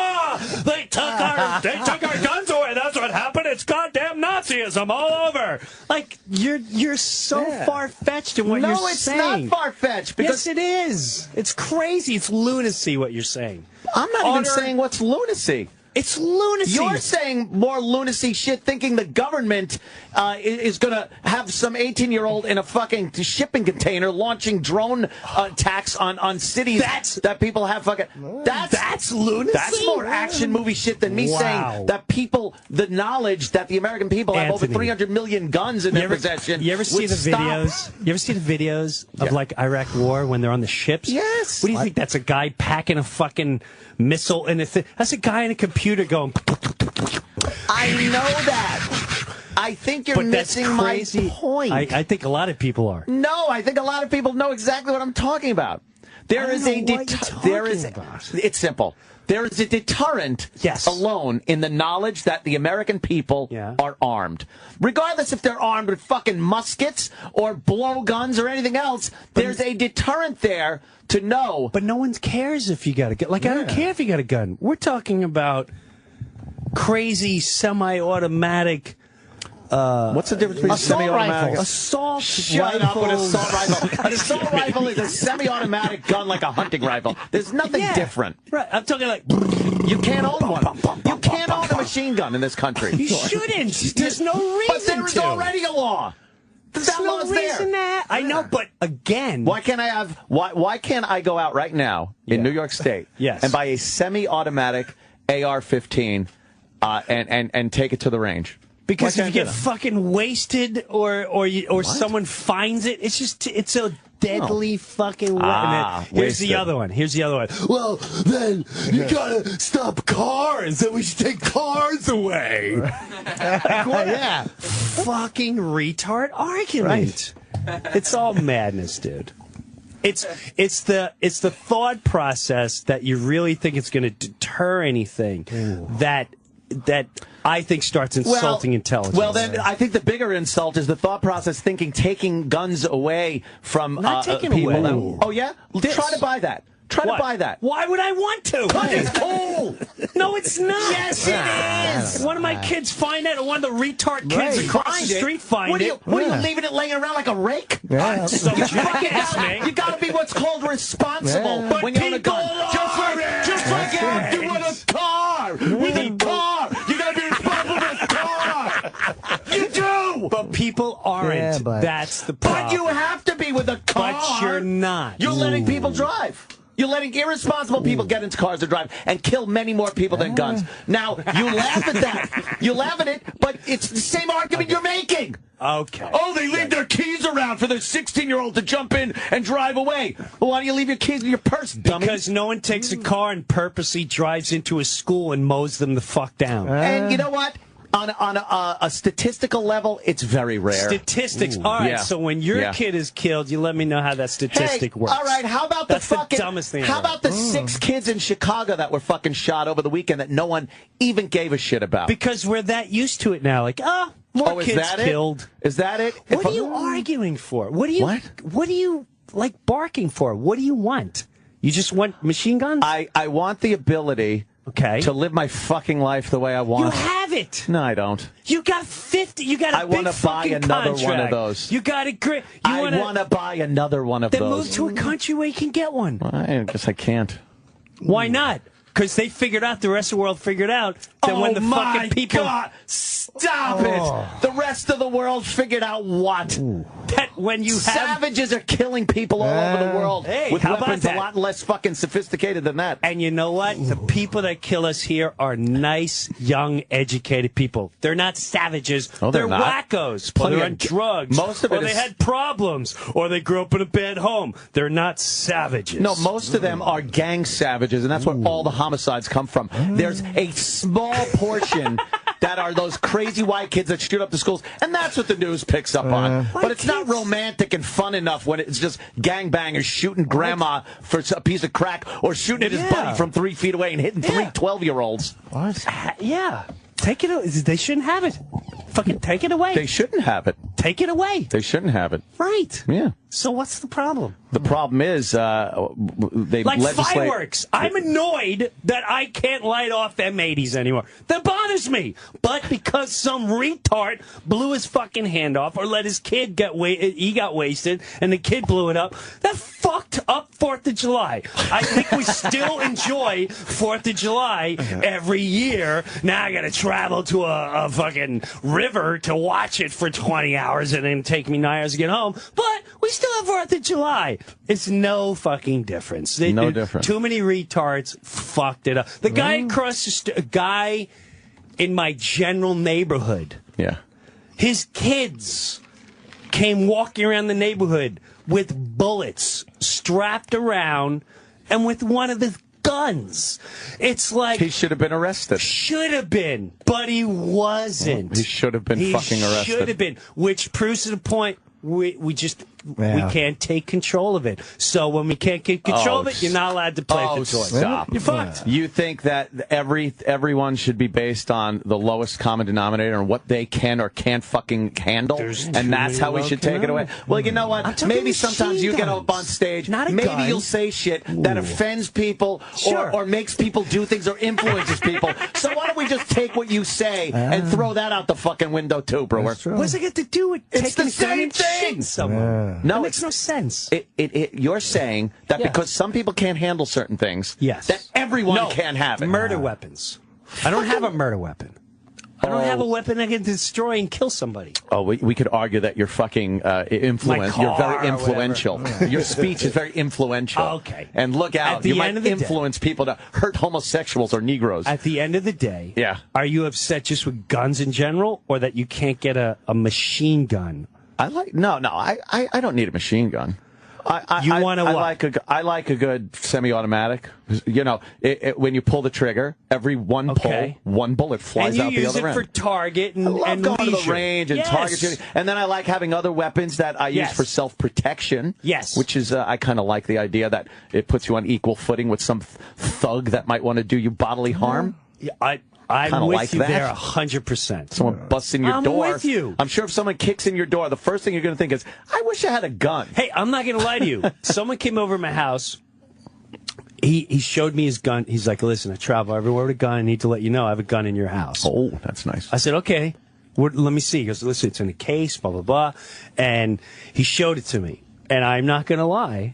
They took our guns away. That's what happened. It's goddamn Nazism all over. Like you're so far-fetched in what you're saying. No, it's not far-fetched. Yes, it is. It's crazy. It's lunacy what you're saying. I'm not even saying what's lunacy. It's lunacy. You're saying more lunacy shit, thinking the government is going to have some 18-year-old in a fucking shipping container launching drone attacks on cities that people have fucking... That's lunacy? That's more action movie shit than me saying that the knowledge that the American people have over 300 million guns in their possession. You ever see the videos? You ever see the videos of like Iraq War when they're on the ships? Yes. What do you think? That's a guy packing a fucking missile in a thing. That's a guy in a computer going. I know that. I think you're missing my point. I think a lot of people are. No, I think a lot of people know exactly what I'm talking about. There is a It's simple. There is a deterrent alone in the knowledge that the American people are armed. Regardless if they're armed with fucking muskets or blowguns or anything else, there's a deterrent there to know. But no one cares if you got a gun. Like, I don't care if you got a gun. We're talking about crazy semi-automatic... what's the difference between semi-automatic? Assault Shut up with an assault rifle. An assault rifle is a semi-automatic gun like a hunting rifle. There's nothing different. Right. I'm talking like... You can't own one. You can't own a machine gun in this country. You shouldn't. There's no reason But there is already a law. There's no reason that. I know, but again... Why can't I have... Why can't I go out right now in New York State and buy a semi-automatic AR-15 and take it to the range? Because if you get fucking wasted or someone finds it, it's a deadly fucking weapon. Here's the other one. Well, then you gotta stop cars, and we should take cars away. Fucking retard argument. Right. It's all madness, dude. It's the thought process that you really think it's going to deter anything that I think starts insulting intelligence. Well, then I think the bigger insult is the thought process thinking taking guns away from people. Away. Oh, yeah? Try to buy that. Try to buy that. Why would I want to? Because it's cool. No, it's not. Yes, it is. One of my kids find it, or one of the retard kids across the street find it. What are you leaving it laying around like a rake? You gotta be what's called responsible when you own a gun. Just like you have to with a car. With a car. You gotta be responsible for a car. You do. But people aren't. That's the problem. But you have to be with a car. But you're not. You're letting people drive. You're letting irresponsible people get into cars and drive and kill many more people than guns. Now, you laugh at that. You laugh at it, but it's the same argument you're making. Okay. Oh, they leave their keys around for their 16-year-old to jump in and drive away. Well, why don't you leave your keys in your purse, dummy? Because no one takes a car and purposely drives into a school and mows them the fuck down. And you know what? On a statistical level, it's very rare. Statistics. All right, so when your kid is killed, you let me know how that statistic works. All right, how about That's the dumbest thing How ever. about the 6 kids in Chicago that were fucking shot over the weekend that no one even gave a shit about? Because we're that used to it now. Like, more is kids that killed. Is that it? What are you arguing for? What do you like barking for? What do you want? You just want machine guns? I want the ability to live my fucking life the way I want. You have it. No, I don't. You got 50. You got a I big want to buy another contract. one of those. You got a great. I want to buy another one of then those. Then move to a country where you can get one. I guess I can't. Why not? Because they figured out, the rest of the world figured out that when the fucking people... God. Stop it! The rest of the world figured out what? That when you have... Savages are killing people all over the world with how weapons about that? a lot less fucking sophisticated than that. And you know what? The people that kill us here are nice, young, educated people. They're not savages. They're not. Wackos. Or they're on drugs. Most of it or they had problems. Or they grew up in a bad home. They're not savages. No, most of them are gang savages, and that's where all the homicides come from. There's a small portion that are those crazy white kids that shoot up the schools, and that's what the news picks up on. But it's not romantic and fun enough when it's just gangbangers shooting grandma for a piece of crack or shooting at his buddy from 3 feet away and hitting 3 12-year-olds. What? Yeah. Take it. They shouldn't have it. Fucking take it away. They shouldn't have it. Take it away. They shouldn't have it. Right. Yeah. So what's the problem? The problem is they like legislate... fireworks. I'm annoyed that I can't light off M80s anymore. That bothers me. But because some retard blew his fucking hand off or let his kid he got wasted and the kid blew it up, that fucked up 4th of July. I think we still enjoy 4th of July every year. Now I got to travel to a fucking river to watch it for 20 hours and then take me 9 hours to get home. But we still have 4th of July. It's no fucking difference. No difference. Too many retards fucked it up. The guy across the street, a guy in my general neighborhood. Yeah. His kids came walking around the neighborhood with bullets strapped around and with one of his guns. It's like... He should have been arrested. Should have been, but he wasn't. He should have been fucking arrested. Should have been, which proves to the point we just take control of it. So when we can't get control of it, you're not allowed to play with the toy. Stop. You're fucked. You think that everyone should be based on the lowest common denominator and what they can or can't fucking handle, and that's how we should take it away? Well, you know what? Maybe sometimes you get up on stage, maybe you'll say shit that offends people or makes people do things or influences people. So why don't we just take what you say and throw that out the fucking window too, Brewer? What's it got to do with taking the same thing? Someone? No, it makes no sense. You're saying that because some people can't handle certain things, that everyone can't have it. Murder weapons. I don't have a murder weapon. I don't have a weapon that can destroy and kill somebody. Oh, we could argue that you're fucking influential. You're very influential. Your speech is very influential. Okay. And look out. You might influence people to hurt homosexuals or Negroes. At the end of the day, are you upset just with guns in general, or that you can't get a machine gun? I don't need a machine gun. You want to? I like a good semi-automatic. You know, when you pull the trigger, every one pull, one bullet flies out the other end. And you use it for target and I love going to the range and target shooting. And then I like having other weapons that I use for self-protection. Yes. Which is, I kind of like the idea that it puts you on equal footing with some thug that might want to do you bodily harm. Yeah, I'm with you there 100%. Someone busts in your door. I'm with you. I'm sure if someone kicks in your door, the first thing you're going to think is, I wish I had a gun. Hey, I'm not going to lie to you. Someone came over to my house. He showed me his gun. He's like, listen, I travel everywhere with a gun. I need to let you know I have a gun in your house. Oh, that's nice. I said, okay. Let me see. He goes, listen, it's in a case, blah, blah, blah. And he showed it to me. And I'm not going to lie.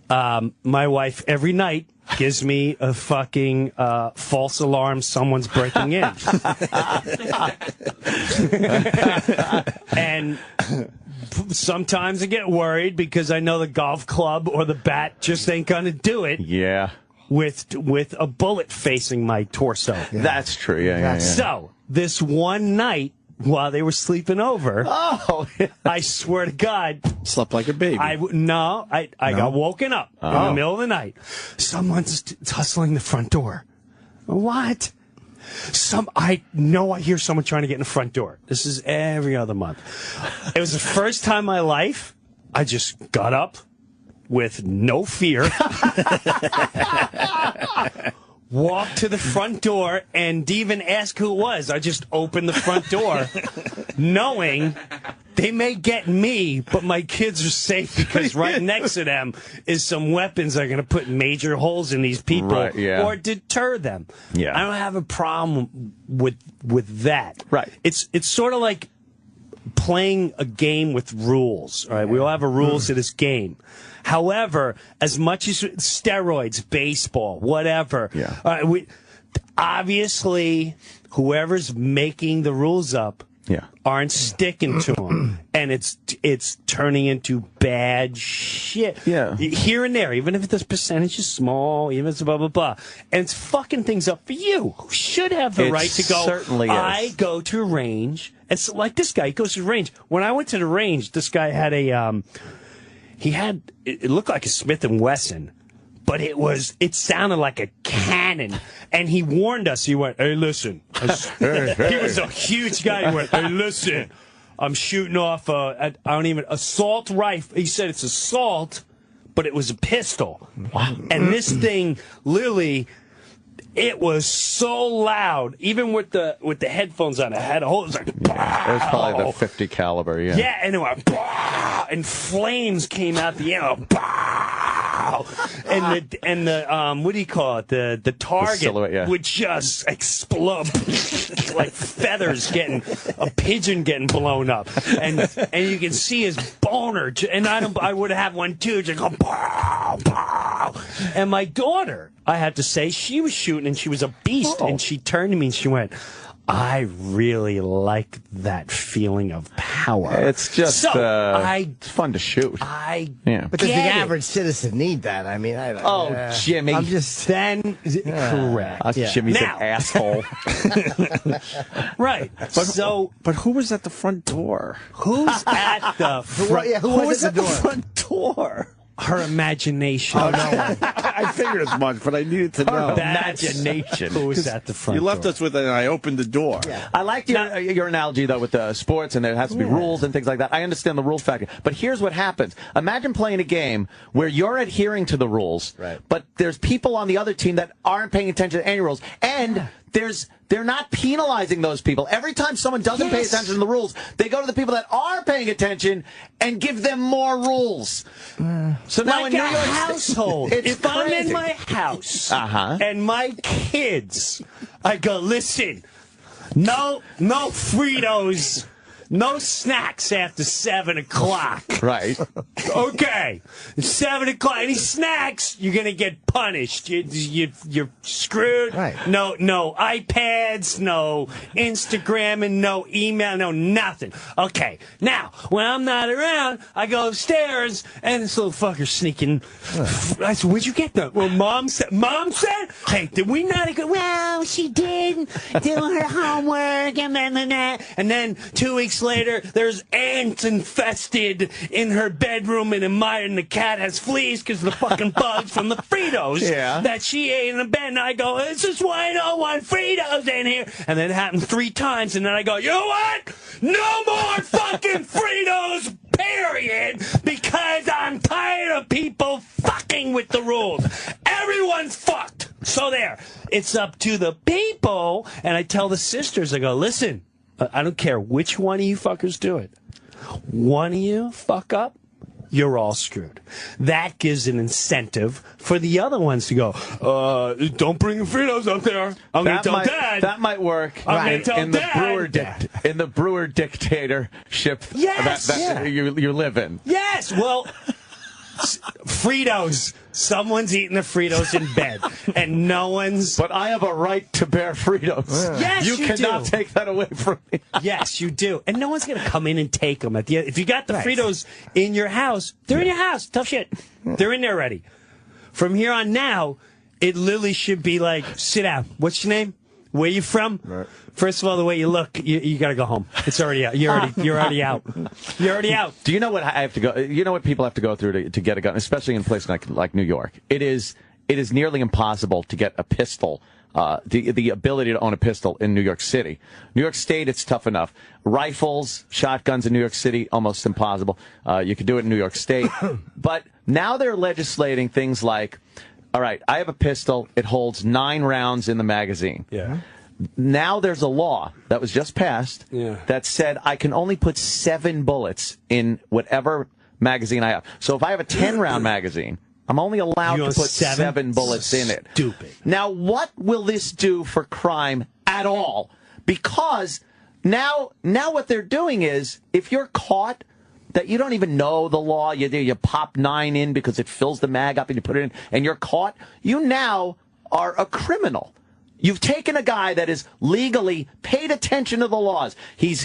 My wife, every night, gives me a fucking false alarm someone's breaking in. And sometimes I get worried because I know the golf club or the bat just ain't going to do it. Yeah. With a bullet facing my torso. Yeah. That's true. Yeah. So, this one night, while they were sleeping over, I swear to God, slept like a baby. I got woken up in the middle of the night. Someone's hustling the front door. What? I know I hear someone trying to get in the front door. This is every other month. It was the first time in my life I just got up with no fear. Walked to the front door and even ask who it was. I just opened the front door knowing they may get me, but my kids are safe because right next to them is some weapons that are going to put major holes in these people or deter them. Yeah. I don't have a problem with that. Right. It's sort of like playing a game with rules. All right, we all have rules to this game. However, as much as steroids, baseball, whatever, obviously whoever's making the rules up aren't sticking to them, and it's turning into bad shit. Yeah. Here and there, even if the percentage is small, even if it's blah blah blah, and it's fucking things up for you. Who should have the right to go? Certainly is. I go to a range. It's like this guy. He goes to the range. When I went to the range, this guy had a it looked like a Smith & Wesson, but it sounded like a cannon. And he warned us. He went, hey, listen. He was a huge guy. He went, hey, listen. I'm shooting off assault rifle. He said it's assault, but it was a pistol. Wow. And this thing, literally, it was so loud. Even with the headphones on, it had a whole. It was like, it was probably the 50 caliber. Yeah. Yeah, and it went, and flames came out the end. And the what do you call it? The target silhouette, would just explode like feathers a pigeon getting blown up, and you can see his boner. And I would have one too, just go pow, pow. And my daughter, I had to say, she was shooting and she was a beast, and she turned to me and she went, I really like that feeling of power. It's just it's fun to shoot. But does the average citizen need that? I mean, Jimmy. I'm just correct. Jimmy's an asshole. Right. But who was at the front door? Who's at the front? Who was at the door? Front door? her imagination. Oh, no. I figured as much, but I needed to know. Imagination. Who was at the front You left door. us with it, and I opened the door. Yeah. I liked your analogy, though, with sports, and there has to be rules and things like that. I understand the rules factor. But here's what happens. Imagine playing a game where you're adhering to the rules, but there's people on the other team that aren't paying attention to any rules, and they're not penalizing those people. Every time someone doesn't pay attention to the rules, they go to the people that are paying attention and give them more rules. So now Like in a New York household. it's If I'm in crazy. my house Uh-huh. and my kids, I go, listen, no Fritos, no snacks after 7 o'clock. Right. Okay, it's 7 o'clock. Any snacks, you're gonna get punished. You're screwed. Right. No iPads, no Instagram, and no email, no nothing. Okay, now when I'm not around, I go upstairs and this little fucker's sneaking. I said, "Where'd you get that?" Well, Mom said. Hey, did we not go? Well, she did do her homework and then 2 weeks later, there's ants infested in her bedroom, and the cat has fleas because of the fucking bugs from the Fritos that she ate in the bed. And I go, this is why I don't want Fritos in here. And then it happened 3 times, and then I go, you know what? No more fucking Fritos, period, because I'm tired of people fucking with the rules. Everyone's fucked. So there. It's up to the people. And I tell the sisters, I go, listen, I don't care which one of you fuckers do it. One of you fuck up, you're all screwed. That gives an incentive for the other ones to go, don't bring the Fritos up there. I'm going to tell Dad. That might work I'm gonna tell in the Dad. in the Breuer dictatorship Yes. that you live in. Yes, well, Fritos. Someone's eating the Fritos in bed, and no one's... But I have a right to bear Fritos. Yes, you cannot do. take that away from me. Yes, you do. And no one's going to come in and take them. At the end. If you got the Fritos in your house, they're in your house. Tough shit. They're in there already. From here on now, it literally should be like, sit down. What's your name? Where you from? Right. First of all, the way you look, you got to go home. It's already out. You're already out. You're already out. Do you know what I have to go? You know what people have to go through to get a gun, especially in a place like New York. It is nearly impossible to get a pistol. The ability to own a pistol in New York City. New York State, it's tough enough. Rifles, shotguns in New York City, almost impossible. You could do it in New York State. But now they're legislating things like, all right, I have a pistol. It holds 9 rounds in the magazine. Yeah. Now there's a law that was just passed that said I can only put 7 bullets in whatever magazine I have. So if I have a 10-round magazine, I'm only allowed to put 7 bullets in it. Stupid. Now, what will this do for crime at all? Because now what they're doing is, if you're caught that you don't even know the law, you pop 9 in because it fills the mag up and you put it in, and you're caught, you now are a criminal. You've taken a guy that is legally paid attention to the laws. He's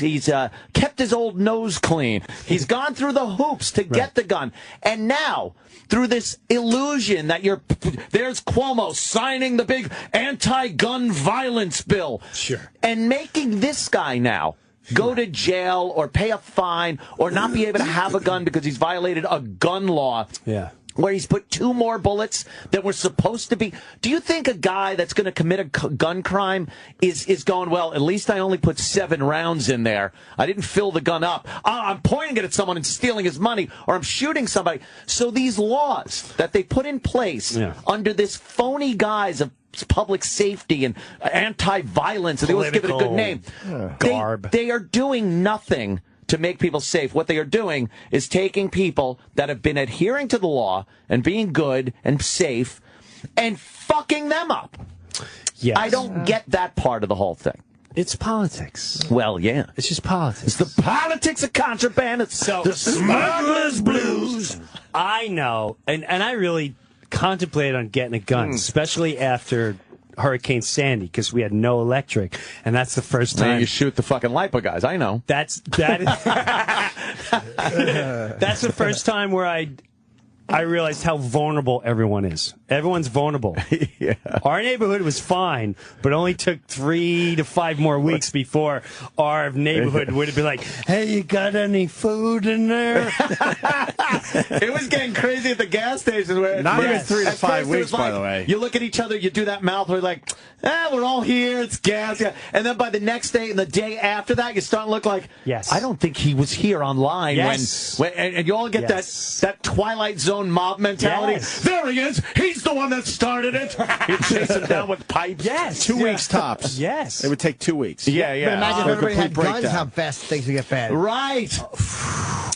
kept his old nose clean. He's gone through the hoops to get the gun. And now, through this illusion that there's Cuomo signing the big anti-gun violence bill. Sure. And making this guy now go to jail or pay a fine or not be able to have a gun because he's violated a gun law. Yeah. Where he's put 2 more bullets that were supposed to be. Do you think a guy that's going to commit a gun crime is going, well, at least I only put 7 rounds in there. I didn't fill the gun up. I'm pointing it at someone and stealing his money, or I'm shooting somebody. So these laws that they put in place under this phony guise of public safety and anti-violence, and they always give it a good name. Garb. They are doing nothing to make people safe. What they are doing is taking people that have been adhering to the law and being good and safe and fucking them up. Yes. I don't get that part of the whole thing. It's politics. Well, yeah. It's just politics. It's the politics of contraband. It's the smuggler's blues. I know, and I really contemplated on getting a gun, especially after Hurricane Sandy, because we had no electric, and that's the first time. You shoot the fucking LIPA guys, I know. That's the first time where I I realized how vulnerable everyone is. Everyone's vulnerable. Yeah. Our neighborhood was fine, but it only took 3 to 5 more weeks before our neighborhood would have been like, hey, you got any food in there? It was getting crazy at the gas stations. Where Not even Yes. 3 to at 5 first it was weeks, by the way. You look at each other, you do that mouth, we're like, we're all here, it's gas. Yeah. And then by the next day and the day after that, you start to look like, Yes. I don't think he was here online. Yes. And you all get Yes. that Twilight Zone mob mentality. Yes. There he is. He's the one that started it. You chase him down with pipes. Yes. 2 weeks tops. Yes. It would take 2 weeks. Yeah, But yeah. imagine if For a everybody had complete guns, breakdown. how fast things would get bad. Right.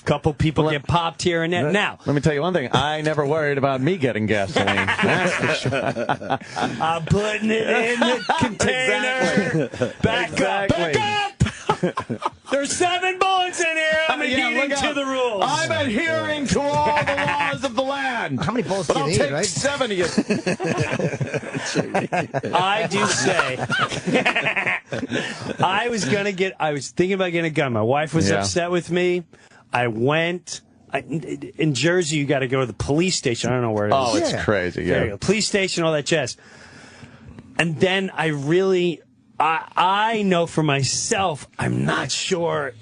Couple people get popped here and there. Now, Let me tell you one thing. I never worried about me getting gasoline. That's for sure. I'm putting it in the container. Back up. Back up. There's 7 bullets in here. I'm adhering look to out. the rules. I'm adhering to all the laws of the land. How many bullets But do you I'll need, take right? 7 of you. I do say, I was thinking about getting a gun. My wife was Yeah. upset with me. I went. In Jersey, you got to go to the police station. I don't know where it is. Oh, it's Yeah. crazy. There you Yeah. go. Police station, all that jazz. And then I know for myself, I'm not sure.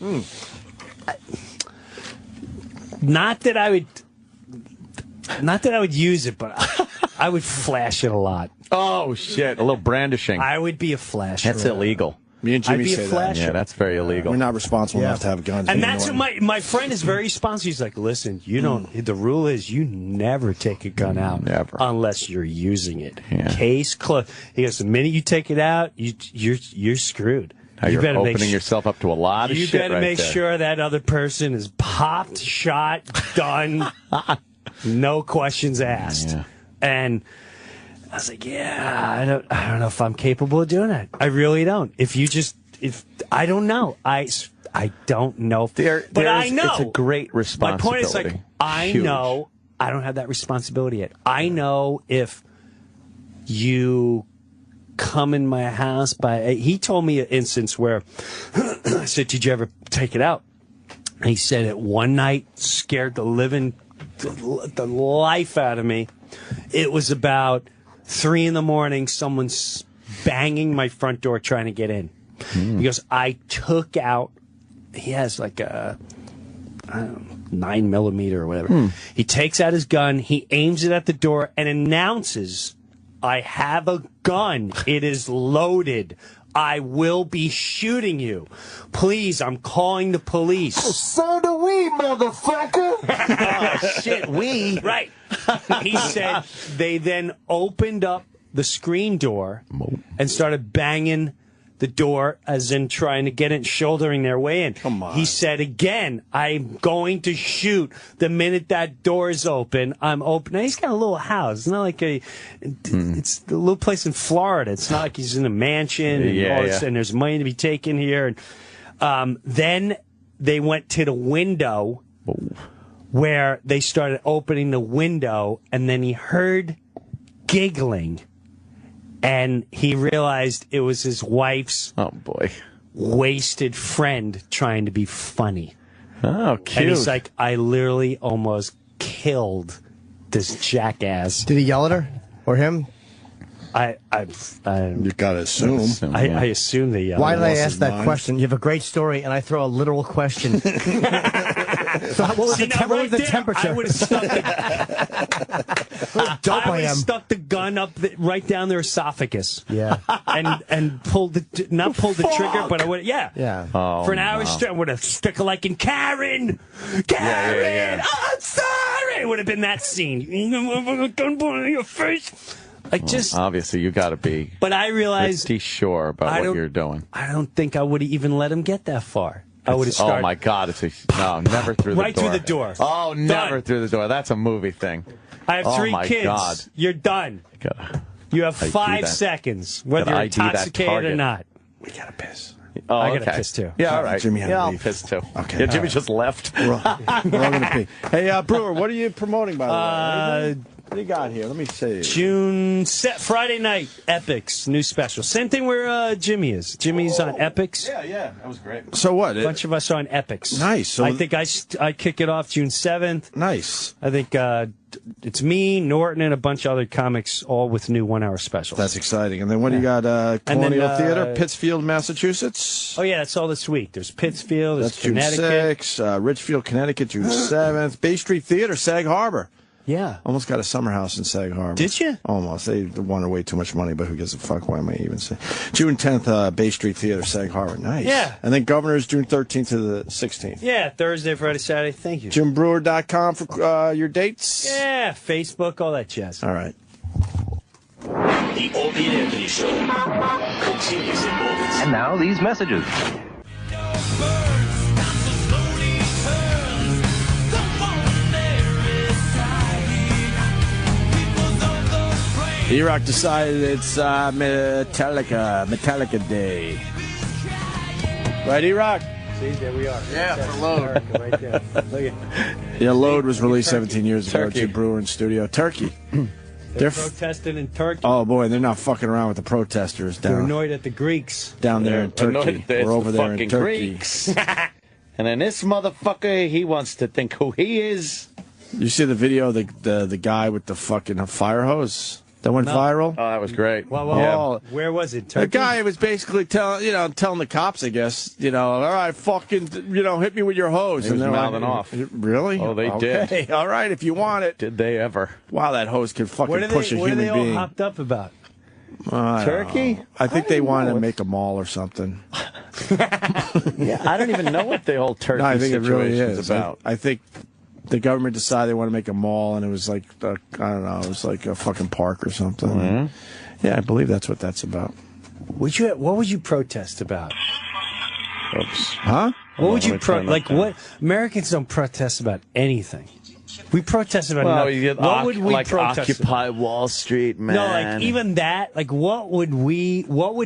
Not that I would use it, but I would flash it a lot. Oh, shit. A little brandishing. I would be a flasher. That's illegal. Me and I'd Jimmy be a say that. flasher. Yeah, that's very illegal. We're not responsible enough to have guns. And We that's know what my friend is very responsible. He's like, listen, you don't. The rule is you never take a gun out Never. unless you're using it. Yeah. Case closed. He goes, the minute you take it out, you're screwed. Now you're better opening yourself up to a lot of You shit better right make there. sure that other person is popped, shot, done, no questions asked. Yeah. And I was like, yeah, I don't know if I'm capable of doing that. I really don't. If I don't know. I don't know. But I know. It's a great My responsibility. point is, like, I Huge. know I don't have that responsibility yet. I know if you come in my house he told me an instance where I said, did you ever take it out? And he said it one night, scared the life out of me. It was about 3 a.m. Someone's banging my front door trying to get in. He goes, I took out, he has like a 9mm or whatever. He takes out his gun, he aims it at the door and announces, I have a gun. It is loaded. I will be shooting you. Please, I'm calling the police. So do we, motherfucker. Oh, shit, we. Right. He said they then opened up the screen door and started banging the door, as in trying to get it, shouldering their way in. Come on. He said again, I'm going to shoot the minute that door is open. I'm open. Now, he's got a little house. It's not like it's a little place in Florida. It's not like he's in a mansion and all this, and there's money to be taken here. And then they went to the window where they started opening the window, and then he heard giggling. And he realized it was his wife's wasted friend trying to be funny. Oh, cute. And he's like, I literally almost killed this jackass. Did he yell at her or him? I You gotta assume. I assume they yelled. Why did I lost ask his that mind. question? You have a great story, and I throw a literal question. So what was See, the, now, what was right the there, temperature? I would have stuck Dope I am. stuck the gun up right down their esophagus. Yeah. And pulled the trigger, but I would Yeah. Oh, for an hour straight. I would have stuck it like in Karen, I'm sorry. It would have been that scene. Gun point in your face. Like just. Obviously, you got to be But I realized pretty sure about what you're doing. I don't think I would have even let him get that far. I would have started. Oh, my God. No, never through the door. Right through the door. Oh, never Done. through the door. That's a movie thing. I have 3 my kids. God. You're done. You have ID 5 that. seconds, whether Gotta you're ID that intoxicated or target. not. We gotta piss. Oh, I okay. gotta piss too. Yeah, all right. Jimmy had to I'll leave. piss too. Okay. Yeah, Jimmy just left. We're all gonna pee. Hey, Brewer, what are you promoting, by the way? What do you got here? Let me see. Friday night, Epics, new special. Same thing where Jimmy is. Jimmy's on Epics. Yeah, that was great. So what? A bunch of us are on Epics. Nice. So I think I kick it off June 7th. Nice. I think it's me, Norton, and a bunch of other comics, all with new 1 hour specials. That's exciting. And then what do you got? Colonial Theater, Pittsfield, Massachusetts. Oh, yeah, that's all this week. There's Pittsfield, there's That's June Connecticut. 6th. Richfield, Connecticut, June 7th. Bay Street Theater, Sag Harbor. Yeah. Almost got a summer house in Sag Harbor. Did you? Almost. They wanted way too much money, but who gives a fuck? Why am I even saying? June 10th, Bay Street Theater, Sag Harbor. Nice. Yeah. And then Governor's June 13th to the 16th. Yeah, Thursday, Friday, Saturday. Thank you. JimBreuer.com for your dates. Yeah, Facebook, all that jazz. All right. The Opie and Anthony Show continues in moments. And now these messages. E-Rock decided it's Metallica Day. Right, E-Rock? See, there we are. Yeah, That's for Load. America right there. Look at Yeah, Load was released Turkey. 17 years ago. Turkey. Jim Breuer in studio. Turkey. They're protesting in Turkey. Oh, boy, they're not fucking around with the protesters They're down, annoyed at the Greeks. down there in Turkey. We're over there in Turkey. Greeks. And then this motherfucker, he wants to think who he is. You see the video of the guy with the fucking fire hose that went viral? Oh, that was great. Well, where was it? Turkey? The guy was basically telling the cops, I guess, all right, fucking, hit me with your hose. He was they're mouthing off. Really? Oh, they okay. did. All right, if you want it. Did they ever? Wow, that hose can fucking push a what are human they all being. hopped up about? Turkey? I think they wanted to make a mall or something. Yeah, I don't even know what the whole Turkey No, I think it situation really is is. about. I think the government decided they want to make a mall, and it was like, I don't know, it was like a fucking park or something. Mm-hmm. Yeah, I believe that's what that's about. What would you protest about? Oops. Huh? What would Let you me turn that down. what? Americans don't protest about anything. We protest about Well, nothing. you get What would we like protest Occupy Wall Street, man. No, like even that. Like what would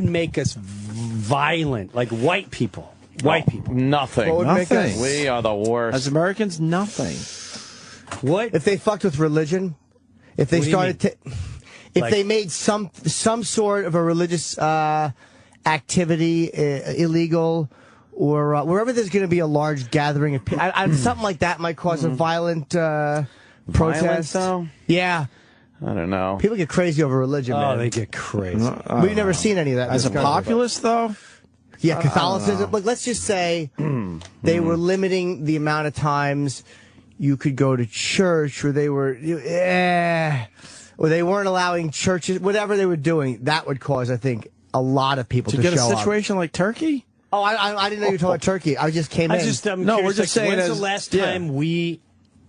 make us violent? Like white people. White people. Nothing. What would make Nothing. us? We are the worst. As Americans, nothing. What? If they fucked with religion, if they What do you started to, if Like- they made some sort of a religious activity illegal, or wherever there's going to be a large gathering of people, something like that might cause a violent protest. though? Yeah, I don't know. people get crazy over religion, Oh, man. they get crazy. We've never seen any of that. in As a this country. populace, though, Yeah, Catholicism. Like, let's just say they were limiting the amount of times you could go to church, or they were, or they weren't allowing churches. Whatever they were doing, that would cause, I think, a lot of people to get a show up. situation like Turkey. Oh, I didn't know you were talking about Turkey. I just came in. I'm No, curious, we're just like, saying when's as- the last yeah. time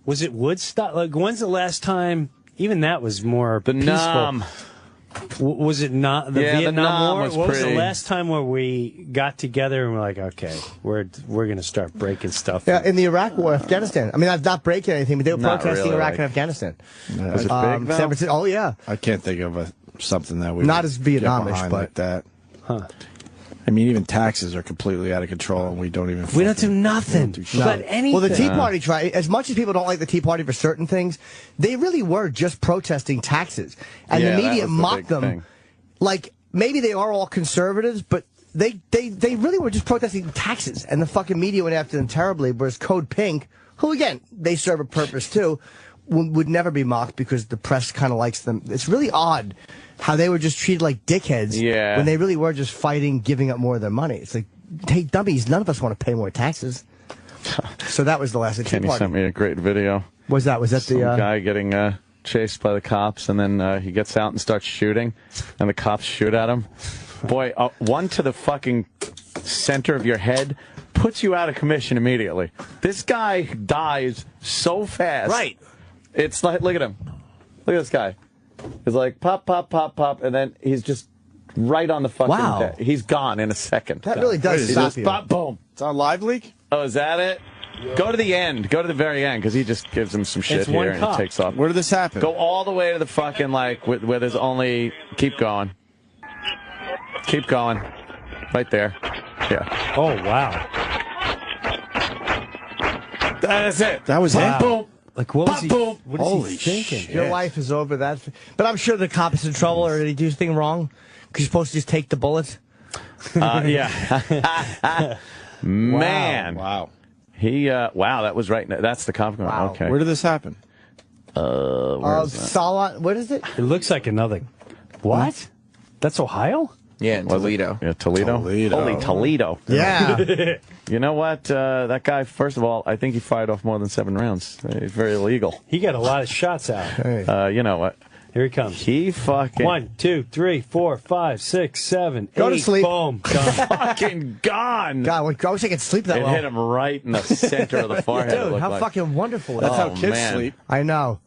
was it Woodstock? Like, when's the last time? Even that was more The peaceful. Nam. Was it not the Yeah, the Vietnam Nam War? was What was the pretty- last time where we got together and we're like, okay, we're going to start breaking stuff? Yeah, in the Iraq War, Afghanistan. I mean, I'm not breaking anything, but they were Not protesting really, Iraq like- and Afghanistan. Was it big, San though? Francisco. Oh, yeah. I can't think of something that we Not would as get Vietnamish, behind but- like that. I mean, even taxes are completely out of control, and we don't even. We don't do nothing. do shit. But anything. Well, the Tea Party tried. As much as people don't like the Tea Party for certain things, they really were just protesting taxes, and Yeah, the that media was the mocked big them. thing. Like maybe they are all conservatives, but they really were just protesting taxes, and the fucking media went after them terribly. Whereas Code Pink, who again they serve a purpose too, would never be mocked because the press kind of likes them. It's really odd how they were just treated like dickheads Yeah. when they really were just fighting, giving up more of their money. It's like, hey, dummies, none of us want to pay more taxes. So that was the last of Tea Kenny Party. sent me a great video. Was that Some the guy getting chased by the cops, and then he gets out and starts shooting, and the cops shoot at him. Boy, one to the fucking center of your head puts you out of commission immediately. This guy dies so fast. Right. It's like, look at him. Look at this guy. He's like, pop, pop, pop, pop, and then he's just right on the fucking Wow. head. He's gone in a second. That really does Wait, stop is you. Pop, boom. It's on Live Leak. Oh, is that it? Go to the end. Go to the very end, because he just gives him some shit It's one here, and cop. he takes off. Where did this happen? Go all the way to the fucking, like, where there's only... Keep going. Keep going. Right there. Yeah. Oh, wow. That's it. That was it. Boom. Like, what was he? Boom. What is Holy he thinking? shit. Your life is over that. But I'm sure the cop is in trouble, or did he do anything wrong? Because you're supposed to just take the bullet. Yeah. Man. Wow. Wow, that was right. That's the cop. Wow. Okay. Where did this happen? Salon. What is it? It looks like another. What? That's Ohio? Yeah, in Toledo. Yeah, Toledo. Holy Toledo. Yeah. You know what? That guy, first of all, I think he fired off more than 7 rounds. He's very illegal. He got a lot of shots out. You know what? Here he comes. He fucking 1, 2, 3, 4, 5, 6, 7, 8. Go to sleep. Boom. Gone. fucking gone. God, I wish I could sleep that It well. hit him right in the center of the forehead. it Dude, looked how like. fucking wonderful. That's how Oh, kids man. sleep. I know.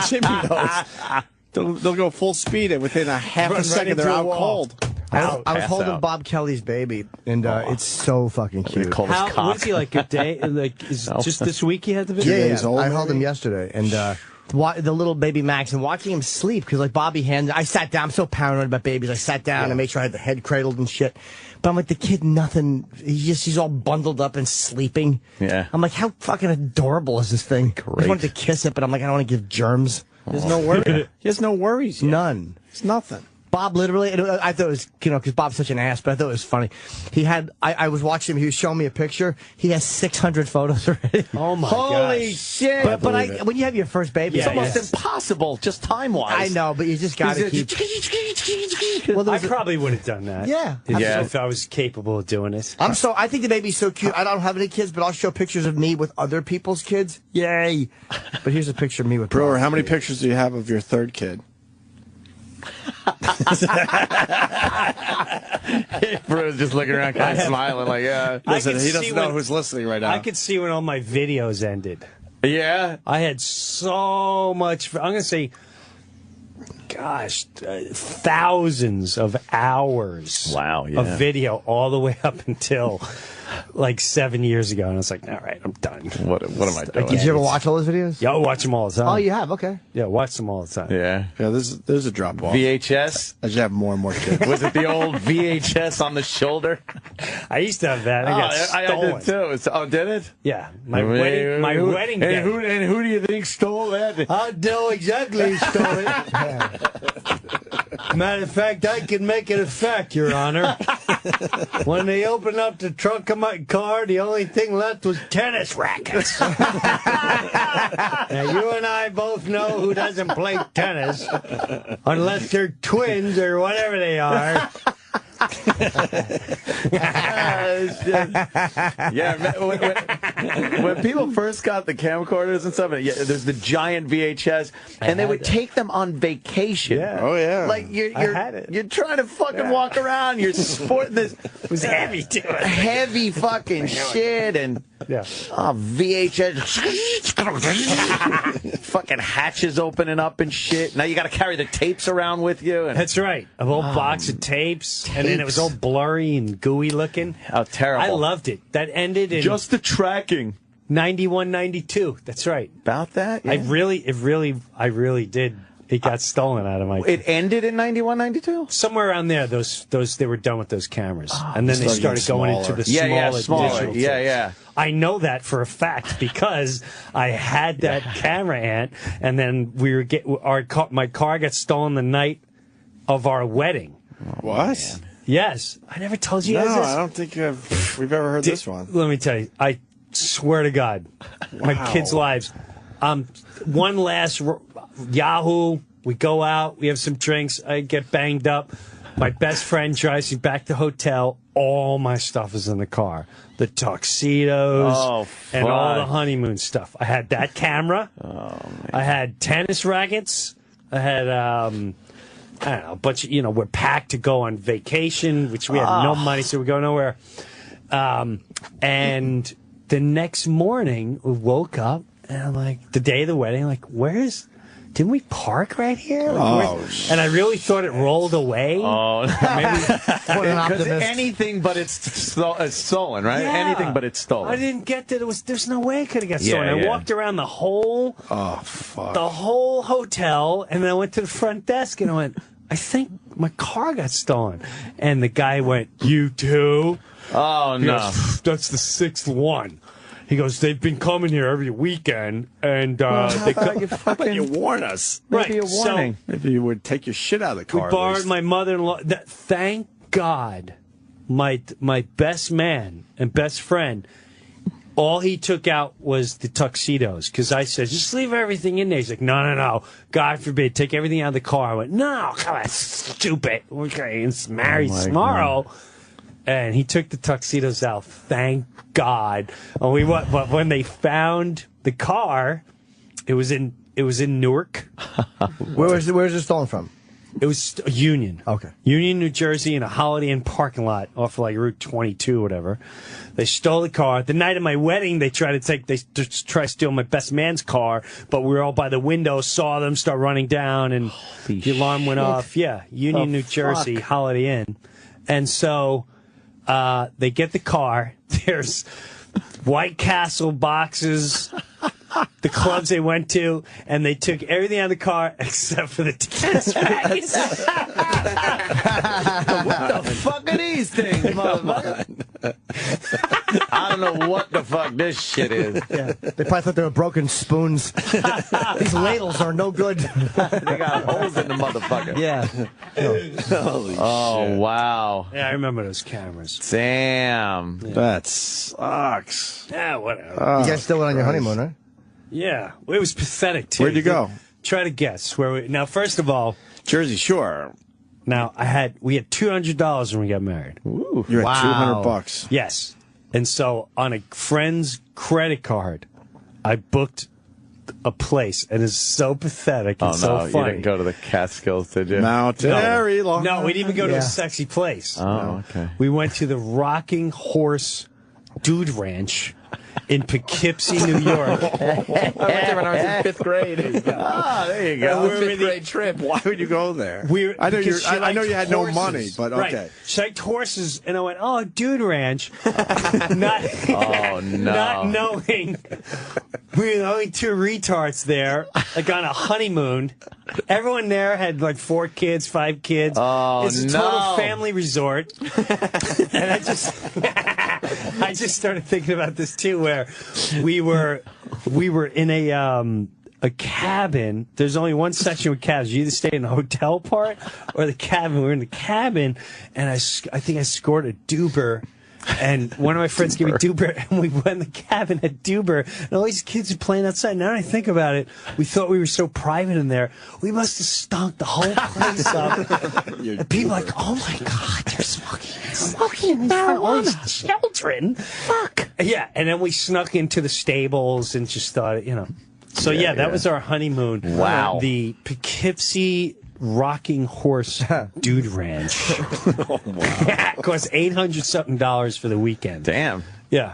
Jimmy knows. They'll go full speed, and within a half Run a right second, they're into a out wall. cold. I was Pass holding out. Bob Kelly's baby, and it's so fucking cute. Call his How, cock. was he like a day? Like, is just this week he had the video? Yeah, days old, I held him maybe? yesterday, and the little baby Max, and watching him sleep because like Bobby hands. I sat down. I'm so paranoid about babies. I sat down and made sure I had the head cradled and shit. But I'm like, the kid, nothing. He's all bundled up and sleeping. Yeah. I'm like, how fucking adorable is this thing? I just wanted to kiss it, but I'm like, I don't want to give germs. There's no worry. He has no worries yet. None. It's nothing. Bob literally, and I thought it was, because Bob's such an ass, but I thought it was funny. He had, I was watching him, he was showing me a picture. He has 600 photos already. Oh my Holy gosh. shit. But believe it. when you have your first baby, It's Yeah, almost yes. impossible, just time-wise. I know, but you just got to keep. Well, there I was a- probably would have done that. Yeah. If I was capable of doing it. I think the baby's so cute. I don't have any kids, but I'll show pictures of me with other people's kids. Yay. But here's a picture of me with Brewer, Bob's how many baby. pictures do you have of your third kid? Brewer's just looking around kind of smiling like, yeah. Listen, could he see doesn't know when- who's listening right now. I could see when all my videos ended. Yeah? I had so much. I'm going to say, gosh, thousands of hours Wow, yeah. of video all the way up until like 7 years ago. And I was like, all right, I'm done. What am I doing? Did you ever watch all those videos? Yeah, I watch them all the time. Oh, you have? Okay. Yeah, watch them all the time. Yeah. Yeah, there's a drop off. VHS? I should have more and more kids. Was it the old VHS on the shoulder? I used to have that. I got I stolen. did too. Did it? Yeah, my wedding day. And who do you think stole that? I know exactly who stole it. Matter of fact, I can make it a fact, Your Honor. When they opened up the trunk of my car, the only thing left was tennis rackets. Now, you and I both know who doesn't play tennis unless they're twins or whatever they are. Yeah, when people first got the camcorders and stuff, there's the giant VHS, and they would take them on vacation. Yeah. Oh, yeah. Like I had it. you're trying to fucking walk around, you're sporting this It was heavy, too. heavy fucking shit, and Yeah. VHS fucking hatches opening up and shit. Now you got to carry the tapes around with you. And That's right. A whole box of tapes, and then it was all blurry and gooey looking. how terrible! I loved it. That ended in just the tracking 91, 92. That's right. about that. I Yeah. really did. It got stolen out of my. It ended in 91, 92? Somewhere around there, those they were done with those cameras, and then they started started going getting into the smaller. smaller, Smaller. digital Yeah, tapes. yeah. I know that for a fact because I had that camera ant, and then my car got stolen the night of our wedding. What? Yes, I never told you No, guys this. I don't think we've ever heard this one. Let me tell you, I swear to God, my kids' lives. One last Yahoo. We go out. We have some drinks. I get banged up. My best friend drives me back to the hotel. All my stuff is in the car. The tuxedos and all the fuck. honeymoon stuff. I had that camera. I had tennis rackets. I had I don't know, a bunch of, we're packed to go on vacation, which we had no money, so we go nowhere. And the next morning, we woke up, and I'm like, the day of the wedding, like, didn't we park right here? Like, and I really thought it rolled away. Oh, Maybe. What an because optimist. anything but it's stolen, right? Yeah. Anything but it's stolen. I didn't get that. There's no way it could have got stolen. I yeah. walked around the whole hotel, and then I went to the front desk, and I went, I think my car got stolen. And the guy went, you too? Oh He no! goes, that's the sixth one. He goes, they've been coming here every weekend, and they But you warn us. Maybe a Right, warning. Maybe you would take your shit out of the We car. at borrowed least. my mother-in-law. Thank God, my best man and best friend, all he took out was the tuxedos. Because I said, just leave everything in there. He's like, no. God forbid, take everything out of the car. I went, no, come on, stupid. Okay, it's married tomorrow. And he took the tuxedos out. Thank God. And we went, but when they found the car, it was in Newark. Where's it stolen from? It was Union. Okay. Union, New Jersey, in a Holiday Inn parking lot off of like Route 22 or whatever. They stole the car. The night of my wedding, they tried to steal my best man's car, but we were all by the window, saw them start running down, and the alarm went off. Yeah, Union, New Jersey, Holiday Inn. And so they get the car. There's White Castle boxes, the clubs they went to, and they took everything out of the car except for the dance bags. What the fuck are these things, motherfucker? I don't know what the fuck this shit is. Yeah, they probably thought they were broken spoons. These ladles are no good. They got holes in the motherfucker. Yeah. Holy Oh, wow. Yeah, I remember those cameras. Damn. That sucks. Yeah, whatever. You guys still went on your honeymoon, right? Yeah, it was pathetic too. Where'd you go? Try to guess where we. Now, first of all, Jersey Shore. now we had $200 when we got married. Ooh, you're at $200. Yes, and so on a friend's credit card, I booked a place, and it's so pathetic and so You funny. didn't go to the Catskills, did you? Mount Airy, Long No, we didn't even go to Yeah. a sexy place. Oh, okay. We went to the Rocking Horse Dude Ranch in Poughkeepsie, New York. I went there when I was in 5th grade. Ah, there you And go. we were Fifth in the- grade trip. Why would you go there? I know I know you had no money, but okay. Right. She liked horses, and I went, "Oh, Dude Ranch," not, Oh, no. not knowing we were the only two retards there, like on a honeymoon. Everyone there had like 4 kids, 5 kids. Oh, it's a total no. family resort, and I just started thinking about this too, where we were in a cabin. There's only one section with cabins. You either stay in the hotel part or the cabin. We were in the cabin, and I think I scored a Duber. And one of my friends gave me Duber, and we went in the cabin at Duber, and all these kids are playing outside. Now that I think about it, we thought we were so private in there. We must have stunk the whole place up. And people are like, oh my God, they're smoking marijuana. All these children. Fuck. Yeah, and then we snuck into the stables and just thought, So yeah, that was our honeymoon. Wow. The Poughkeepsie Rocking Horse Dude Ranch. Oh, wow. Cost $800-something for the weekend. Damn. Yeah.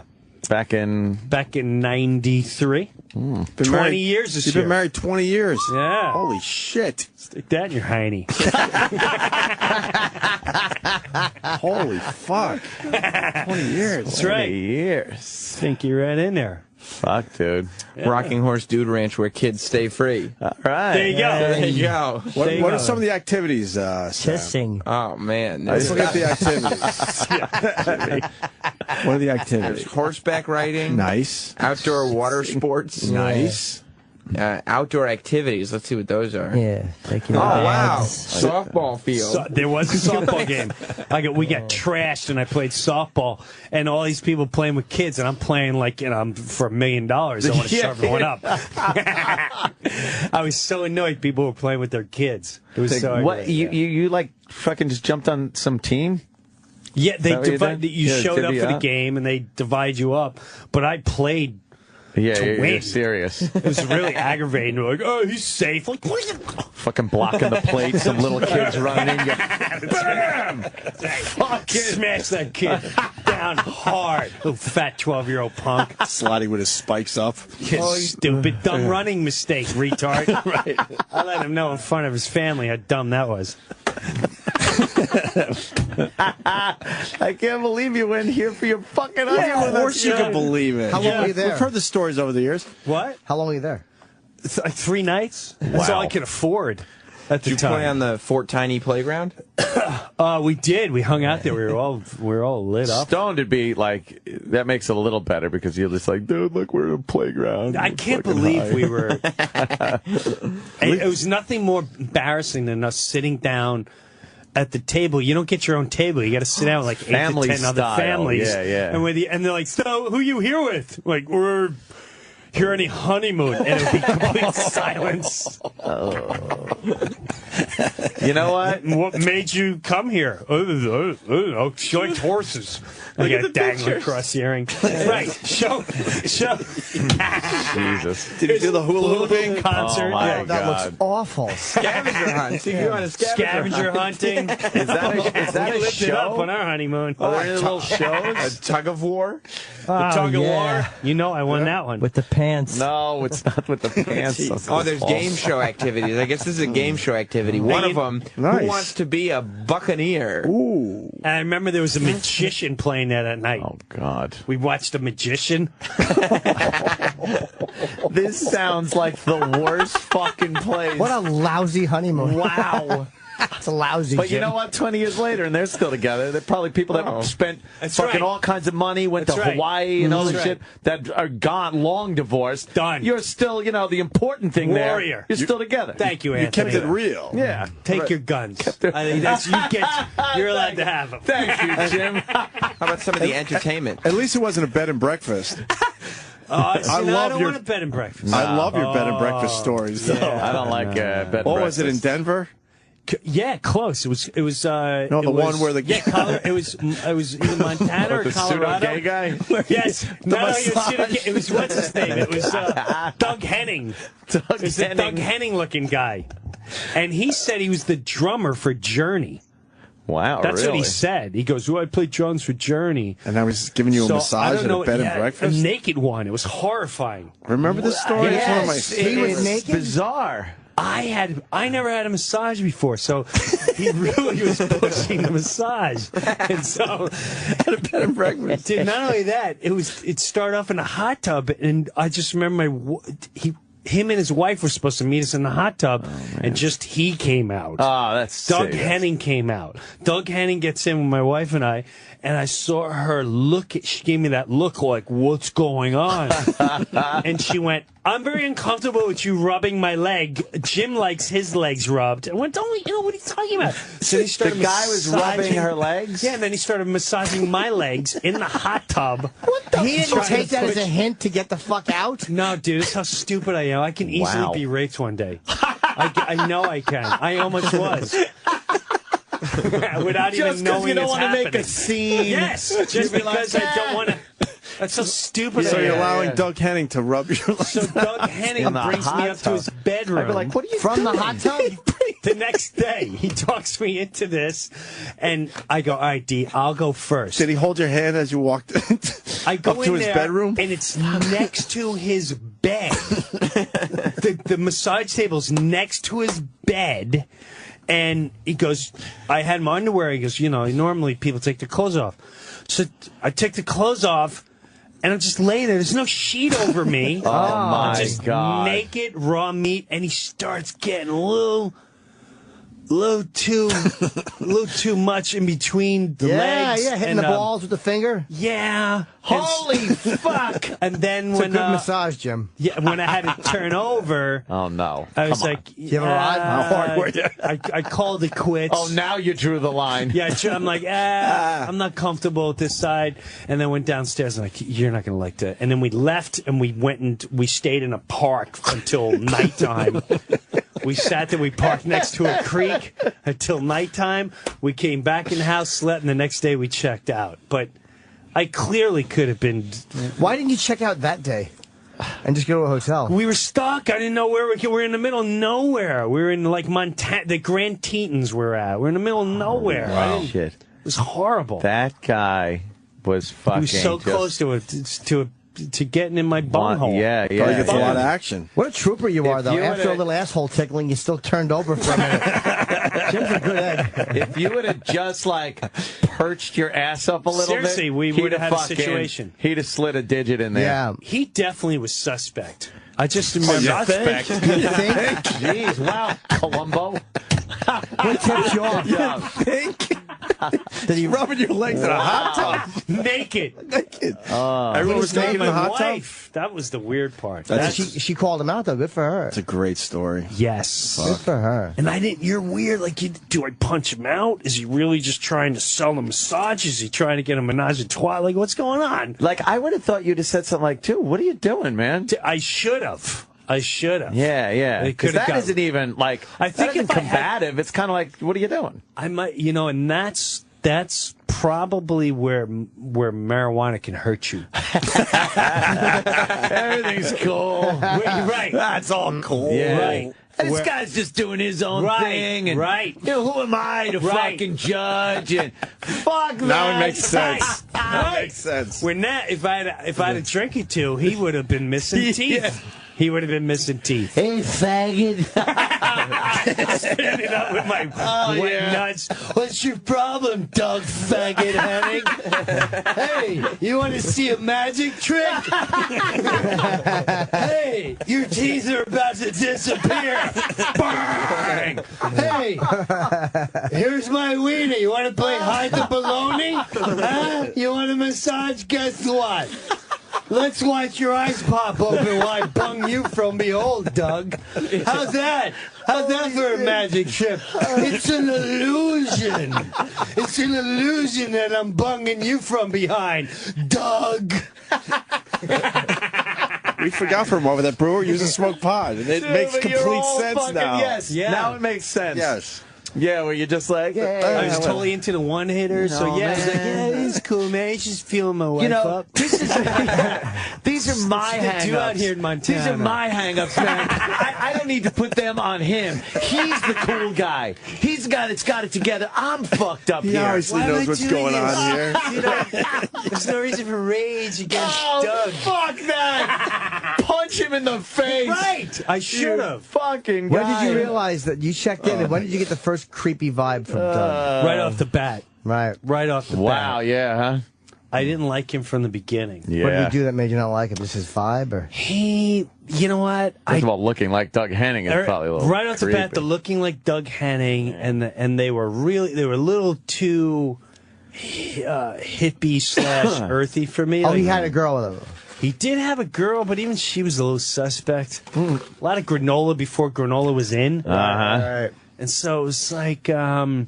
Back in... Back in 93. 20 years this You've year. been married 20 years. Yeah. Holy shit. Stick that in your hiney. Holy fuck. 20 years. That's right. Years. Think you're right in there. Fuck, dude. Rocking Horse Dude Ranch where kids stay free. All right. There you go. There you go. What, There you what go. are some of the activities, Sam? Kissing. Oh, man. Let's look at the activities. What are the There's activities? horseback riding. Nice. Outdoor water sports. Nice. Outdoor activities. Let's see what those are. Yeah. Taking Oh, wow. bags. Softball field. So, there was a softball game. We got trashed, and I played softball, and all these people playing with kids, and I'm playing like I'm for $1 million. I want to shove everyone up. I was so annoyed people were playing with their kids. It was so What, aggravating. you like fucking just jumped on some team? Yeah, they that what you divide. did? You Yeah, showed up divvy for the up? game, and they divide you up. But I played. Yeah, To you're win. serious. It was really aggravating. They're like, oh, he's safe. Like, what are you? Fucking blocking the plate, some little kids running in. Bam! Fuck, smash that kid down hard. Little fat 12-year-old punk. Sliding with his spikes up. Stupid, dumb running mistake, retard. Right. I let him know in front of his family how dumb that was. I can't believe you went here for your fucking honeymoon. Of course you can believe it. How long were you there? We've heard the stories over the years. What? How long were you there? Like 3 nights? That's all I could afford. at the Did you time. play on the Fort Tiny playground? We did. We hung out there. We were all lit up. Stoned would be like, that makes it a little better because you're just like, dude, look, we're in a playground. I can't believe we were. It was nothing more embarrassing than us sitting down at the table. You don't get your own table. You got to sit down with like 8 Family to 10 other style. families. Yeah. And they're like, so who you here with? Like, we're here on a honeymoon. And it would be complete silence. You know what? What made you come here? She likes horses. I got a dangling across the earring. Right. Show. Jesus. Did he do the hula hooping Concert. Oh, my Yeah. That God. looks awful. Scavenger hunt. See, you on a Scavenger hunting. Is that We a lived it up show? on our honeymoon. Are there any little shows? A tug of war? Tug of yeah. war. You know, I won that one. With the pants. No, it's not with the pants. Oh, there's game show activities. I guess this is a game show activity. One of them, Nice. who wants to be a buccaneer? Ooh. And I remember there was a magician playing that at night. Oh, God. We watched a magician. This sounds like the worst fucking place. What a lousy honeymoon. Wow. It's a lousy But you Jim. know what? 20 years later, and they're still together. They're probably people that spent That's fucking right. all kinds of money, went That's to right. Hawaii and all That's this shit, that are gone, long divorced. Done. You're still, the important thing Warrior. there. You're still together. Thank you, You Anthony. kept it real. Yeah. Take your guns. I think that's you're allowed to have them. Thank you, Jim. How about some of the entertainment? At least it wasn't a bed and breakfast. I love don't your- want a bed and breakfast. I love your bed and breakfast stories, though. I don't like bed and What was it, in breakfast. Denver? Yeah, close. It was. No, the one where the- it was either Montana or The Colorado. pseudo-gay guy? Yes, it was what's his name? It was Doug Henning. It was the Doug Henning looking guy, and he said he was the drummer for Journey. Wow, That's really? what he said. He goes, "Oh, I played drums for Journey." And I was giving you a So, I massage don't at know, a bed yeah, and breakfast? a naked one. It was horrifying. Remember this story? It's one of my He was It's naked? bizarre. I never had a massage before, so he really was pushing the massage. And so at a bed and breakfast. dude, not only that, it started off in a hot tub, and I just remember him and his wife were supposed to meet us in the hot tub, and just he came out. Oh, that's Doug serious. Henning came out. Doug Henning gets in with my wife and I saw her look. She gave me that look like, what's going on? And she went, I'm very uncomfortable with you rubbing my leg. Jim likes his legs rubbed. I went, what are you talking about? So he started The guy was rubbing massaging her legs? Yeah, and then he started massaging my legs in the hot tub. He didn't take that as a hint to get the fuck out? No, dude, that's how stupid I am. I can easily Wow. be raped one day. I know I can. I almost was. Without even knowing you don't it's want to make a happening. scene. Yes, just because I don't want to. That's so stupid. So I you're am. allowing Doug Henning to rub your legs. So Doug Henning In the brings hot me up to tub. his bedroom. I'd be like, what are you From the hot tub? The next day, he talks me into this, and I go, all right, D, I'll go first. Did he hold your hand as you walked I go up in to his there, bedroom? and it's next to his bed. The massage table's next to his bed, and he goes, I had my underwear. He goes, normally people take their clothes off. So I take the clothes off, and I'm just laying there. There's no sheet over me. Oh, my just God. naked, raw meat, and he starts getting a little too much in between the legs. Yeah, hitting and, the balls with the finger. Yeah. Holy fuck! And then It's a when good massage, Jim. when I had to turn over, Oh, no. I was Come on. like, you have a rod? How hard were you? I called it quits. Oh, now you drew the line. Yeah, I'm like, I'm not comfortable with this side. And then went downstairs and like, you're not going to like that. And then we left and we went and we stayed in a park until nighttime. We sat there, we parked next to a creek until nighttime. We came back in the house, slept, and the next day we checked out. But I clearly could have been. Why didn't you check out that day and just go to a hotel? We were stuck. I didn't know where we were in the middle of nowhere. We were in like Montana, the Grand Tetons we're at. We're in the middle of nowhere. Wow. Shit. It was horrible. That guy was fucking He was so just- close to getting in my bunghole. Yeah, Probably yeah. gets a lot of action. What a trooper you are, If though. you After a would've- little asshole tickling, you still turned over for a minute. Jim's a good egg. If you would have just like perched your ass up a little Seriously, bit, we he'd would have had a fucking- situation. He'd have slid a digit in there. Yeah. He definitely was suspect. I just remember. Suspect. You think? Jeez, wow, Columbo. What tips you off? Did he rubbing your legs in a hot tub? Naked. Everyone was naked in my the hot tub? wife. That was the weird part. She called him out though. Good for her. It's a great story. Yes. Good for her. And I didn't. You're weird. Like, do I punch him out? Is he really just trying to sell a massage? Is he trying to get a menage a trois? Like, what's going on? Like, I would have thought you'd have said something like, dude, what are you doing, man? I should have. Yeah, yeah. It Because could've that got- isn't even, like, I think that isn't if I had- combative. It's kind of like, what are you doing? I might, and that's probably where marijuana can hurt you. Everything's cool. Right. That's all cool. Yeah. Right. And this Where- guy's just doing his own Right, thing. And, right. who am I to Right. fucking judge? And fuck that. Now it makes sense. That Right. makes sense. When that, if I had a drink or two, he would have been missing teeth. He would have been missing teeth. Hey, faggot. Standing up with my wet nuts. What's your problem, Doug Faggot Henning? Hey, you want to see a magic trick? Hey, your teeth are about to disappear. Bang! Hey, here's my wiener. You want to play hide the baloney? Huh? You want a massage? Guess what? Let's watch your eyes pop open while I bung you from behold, Doug. How's that? How's that for a magic trick? It's an illusion. It's an illusion that I'm bunging you from behind, Doug. We forgot for a moment that Breuer used to smoke pot, and it makes But you're complete all sense fucking- now. Yes, Yeah. now it makes sense. Yes. Yeah, where you're just like, I was totally into the one hitter, so No, yeah, I was like, man. yeah, he's cool, man. He's just feeling my wife You know, up. this is these are my What they do hang-ups. out here in Montana. These are my hang-ups, man. I don't need to put them on him. He's the cool guy. He's the guy that's got it together. I'm fucked up He here. obviously Why am knows I what's doing going this? on here. You know, there's no reason for rage against Oh, Doug. fuck that! Punch him in the face. Right. I should You have. fucking When guy. did you realize that you checked in? And when did you get the first creepy vibe from Doug? Right off the bat. Right. Right off the Wow, bat. yeah, huh? I didn't like him from the beginning. Yeah. What did he do that made you not like him? Just his vibe, or He, you know what? First of all, looking like Doug Henning is probably a little right off the bat, creepy. the looking like Doug Henning, and they were a little too hippie / earthy for me. oh, Like, he had a girl with him. He did have a girl, but even she was a little suspect. A lot of granola before granola was in. Uh-huh. And so it was like, when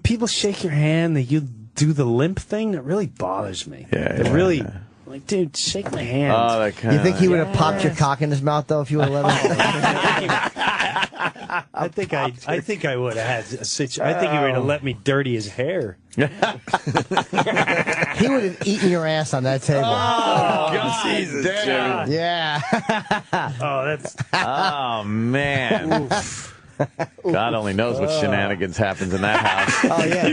people shake your hand, that you do the limp thing, that really bothers me. Yeah, It yeah, really, yeah. like, dude, shake my hand. Oh, that kind You think he would have popped your cock in his mouth though if you would have let him? I think I would have had a situation. I think he would have let me dirty his hair. He would have eaten your ass on that table. God, Jesus, damn. Yeah. Oh, that's Oh, man. God only knows what shenanigans happens in that house. Oh yeah.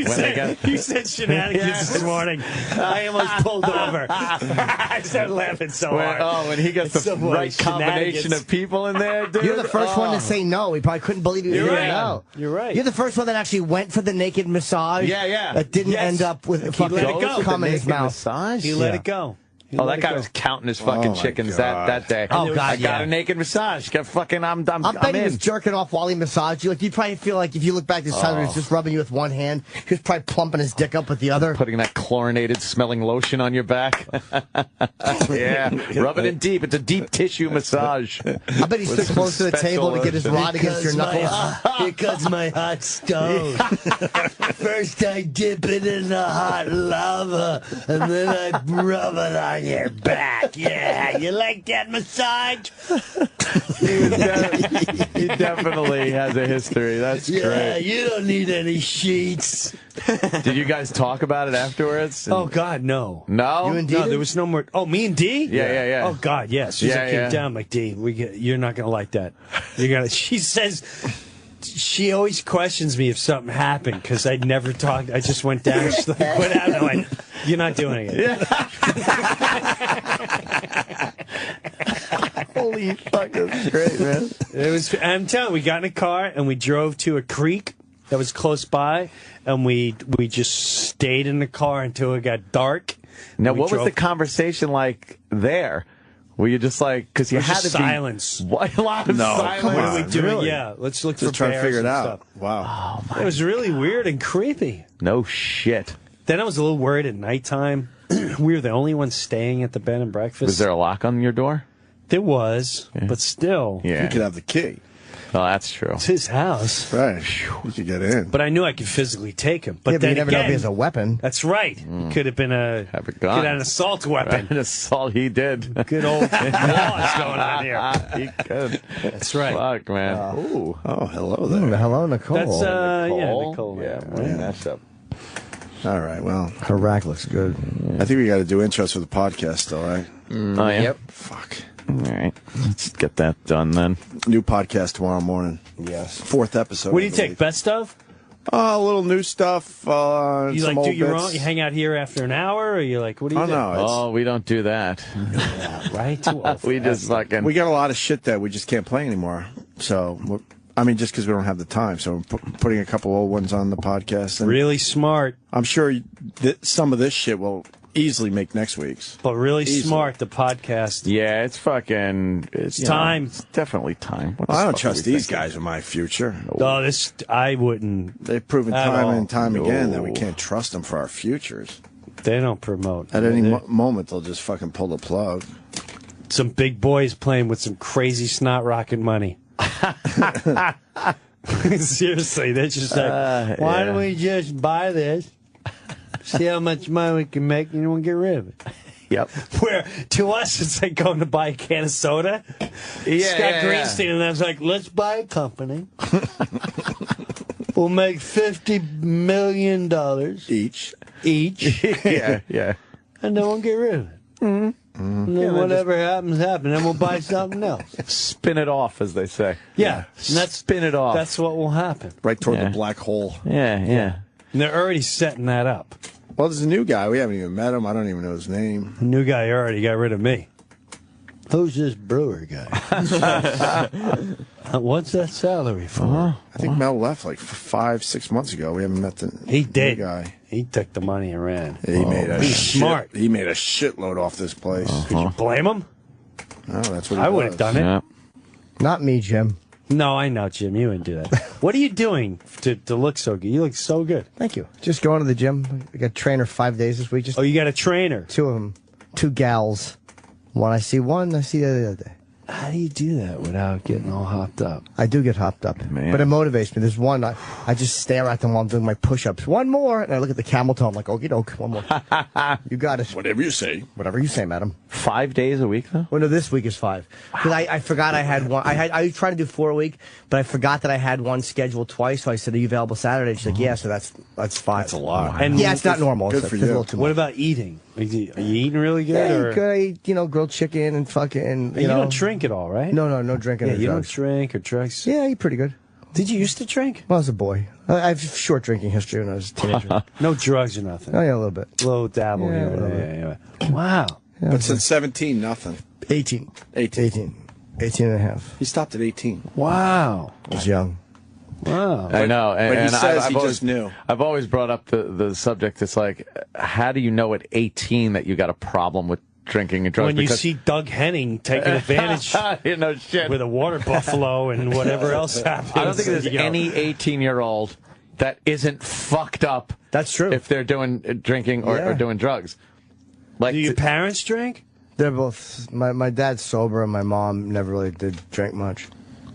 you said shenanigans this morning. I almost pulled over. I started laughing so hard. When he gets the Some right combination shenanigans. of people in there, dude. You're the first one to say no. He probably couldn't believe you You're didn't right. know. You're right. You're the first one that actually went for the naked massage. Yeah, yeah. That didn't Yes. end up with fucking let it go. cum in his mouth. Massage? He let it go. He Oh, let that it guy go. was counting his fucking my chickens God. that day. Oh, God, I got yeah. a naked massage. Got fucking, I'm I bet he was in. jerking off while he massaged you. Like you'd probably feel like if you look back this time, he was just rubbing you with one hand. He was probably plumping his dick up with the other. Putting that chlorinated smelling lotion on your back. Yeah. Rub it in deep. It's a deep tissue massage. I bet he stood some close to the table to get his special rod against your knuckles. Here comes my hot stove. First I dip it in the hot lava, and then I rub it on your back. Yeah, you like that massage? He definitely has a history. That's Yeah, great. you don't need any sheets. Did you guys talk about it afterwards? Oh, God, no. No? You and D? No, there was no more. Oh, me and D? Yeah. Oh God, yes. She's like, Yeah. down, like D. You're not gonna like that. You're gonna. She says. She always questions me if something happened because I'd never talked. I just went down. She's like, "What happened?" I'm like, "You're not doing it." Holy fuck, that's great, man. It was. I'm telling you, we got in a car and we drove to a creek that was close by, and we just stayed in the car until it got dark. Now, what was the conversation like there? Were you just like, because you had to silence. What? A lot of silence. What are we doing? Really? Yeah, let's look Just for trying to bears figure it and out. stuff. Wow. It was really weird and creepy. No shit. Then I was a little worried at nighttime. We were the only ones staying at the bed and breakfast. Was there a lock on your door? There was, but still. Yeah. You could have the key. Oh, that's true. It's his house. Right. You could get in. But I knew I could physically take him. But Yeah, then you never know if again, he has a weapon. that's right. Could have been Have a gun. could have an assault weapon. An assault, he did. Good old laws going on here. He could. That's right. Fuck, man. Ooh. Oh, hello there. Hello, Nicole. That's Nicole. Nicole. Yeah, bring that up. All right, well, Her rack looks good. I think we got to do intros for the podcast still, right? Oh, yeah? Yep. Fuck. All right. Let's get that done then. New podcast tomorrow morning. Yes. 4th episode. What do you I take? believe. Best of? A little new stuff. You some like old do your bits. own? You hang out here after an hour, or you like what do you Oh, do? no. Oh, we don't do that. Right? Too old for We that. just fucking... We got a lot of shit that we just can't play anymore. So, I mean, just because we don't have the time. So, we're putting a couple old ones on the podcast. And really smart, I'm sure some of this shit will easily make next week's. but really Easily. smart. The podcast. Yeah, it's fucking... It's time. It's definitely time. What the I don't fuck are trust we these thinking? guys with my future. Oh, this I wouldn't. They've proven At time all. and time again that we No. can't trust them for our futures. They don't promote. At any They're- moment, they'll just fucking pull the plug. some big boys playing with some crazy snot rocket money. Seriously, they're just like, why don't we just buy this, see how much money we can make, and then we'll get rid of it. Yep. Where to us, it's like going to buy a can of soda. Scott Greenstein and I was like, let's buy a company. We'll make $50 million Each. each, Yeah, yeah. and then we'll get rid of it. And then whatever happens, happens. Then we'll buy something else. Spin it off, as they say. Yeah, and that's Spin it off. That's what will happen. Right toward Yeah. the black hole. Yeah, yeah. And they're already setting that up. Well, there's a new guy. We haven't even met him. I don't even know his name. The new guy already got rid of me. Who's this Breuer guy? What's that salary for? I think Mel left like 5-6 months ago. We haven't met the He new did. guy. He took the money and ran. He made a He's smart. He made a shitload off this place. Did you blame him? Oh, that's what he I would have does. done it. Yeah. Not me, Jim. No, I know, Jim. You wouldn't do that. What are you doing to look so good? You look so good. Thank you. Just going to the gym. I got trainer 5 days this week. Just Oh, you got a trainer. 2 of them. 2 gals. One I see the other day. How do you do that without getting all hopped up? I do get hopped up, Man. but it motivates me. There's one, I just stare at them while I'm doing my push-ups. One more, and I look at the camel toe. I'm like, okie doke, one more. You got it. Whatever you say. Whatever you say, madam. 5 days a week, though? Well, no, this week is 5. Because I forgot I had one. I tried to do 4 a week, but I forgot that I had one scheduled twice. So I said, "Are you available Saturday?" She's like, "Yeah." So that's 5. That's a lot. And Yeah, it's not normal. Good It's for a you. little too What much. about eating? Are you eating really good? Yeah, or? good. I eat, grilled chicken and fucking. You know. don't drink at all, right? No drinking. Yeah, or you don't drugs. drink or drugs. Yeah, I eat pretty good. Did you used to drink? Well, as a boy, I have short drinking history when I was a teenager. No drugs or nothing. Oh yeah, a little bit. Low dabble Yeah, here. a little Yeah. Wow. Yeah, But since 17, nothing. 18. 18. 18 and a half. He stopped at 18. Wow. I was young. Wow. I know. But he says I've he always, just knew. I've always brought up the subject. It's like, how do you know at 18 that you got a problem with drinking and drugs? When you Because- see Doug Henning taking advantage you know, shit. with a water buffalo and whatever else happens. I don't think there's you know. any 18-year-old that isn't fucked up. That's true. If they're doing drinking or Yeah. doing drugs. Like, Do your parents drink? They're both. My dad's sober, and my mom never really did drink much.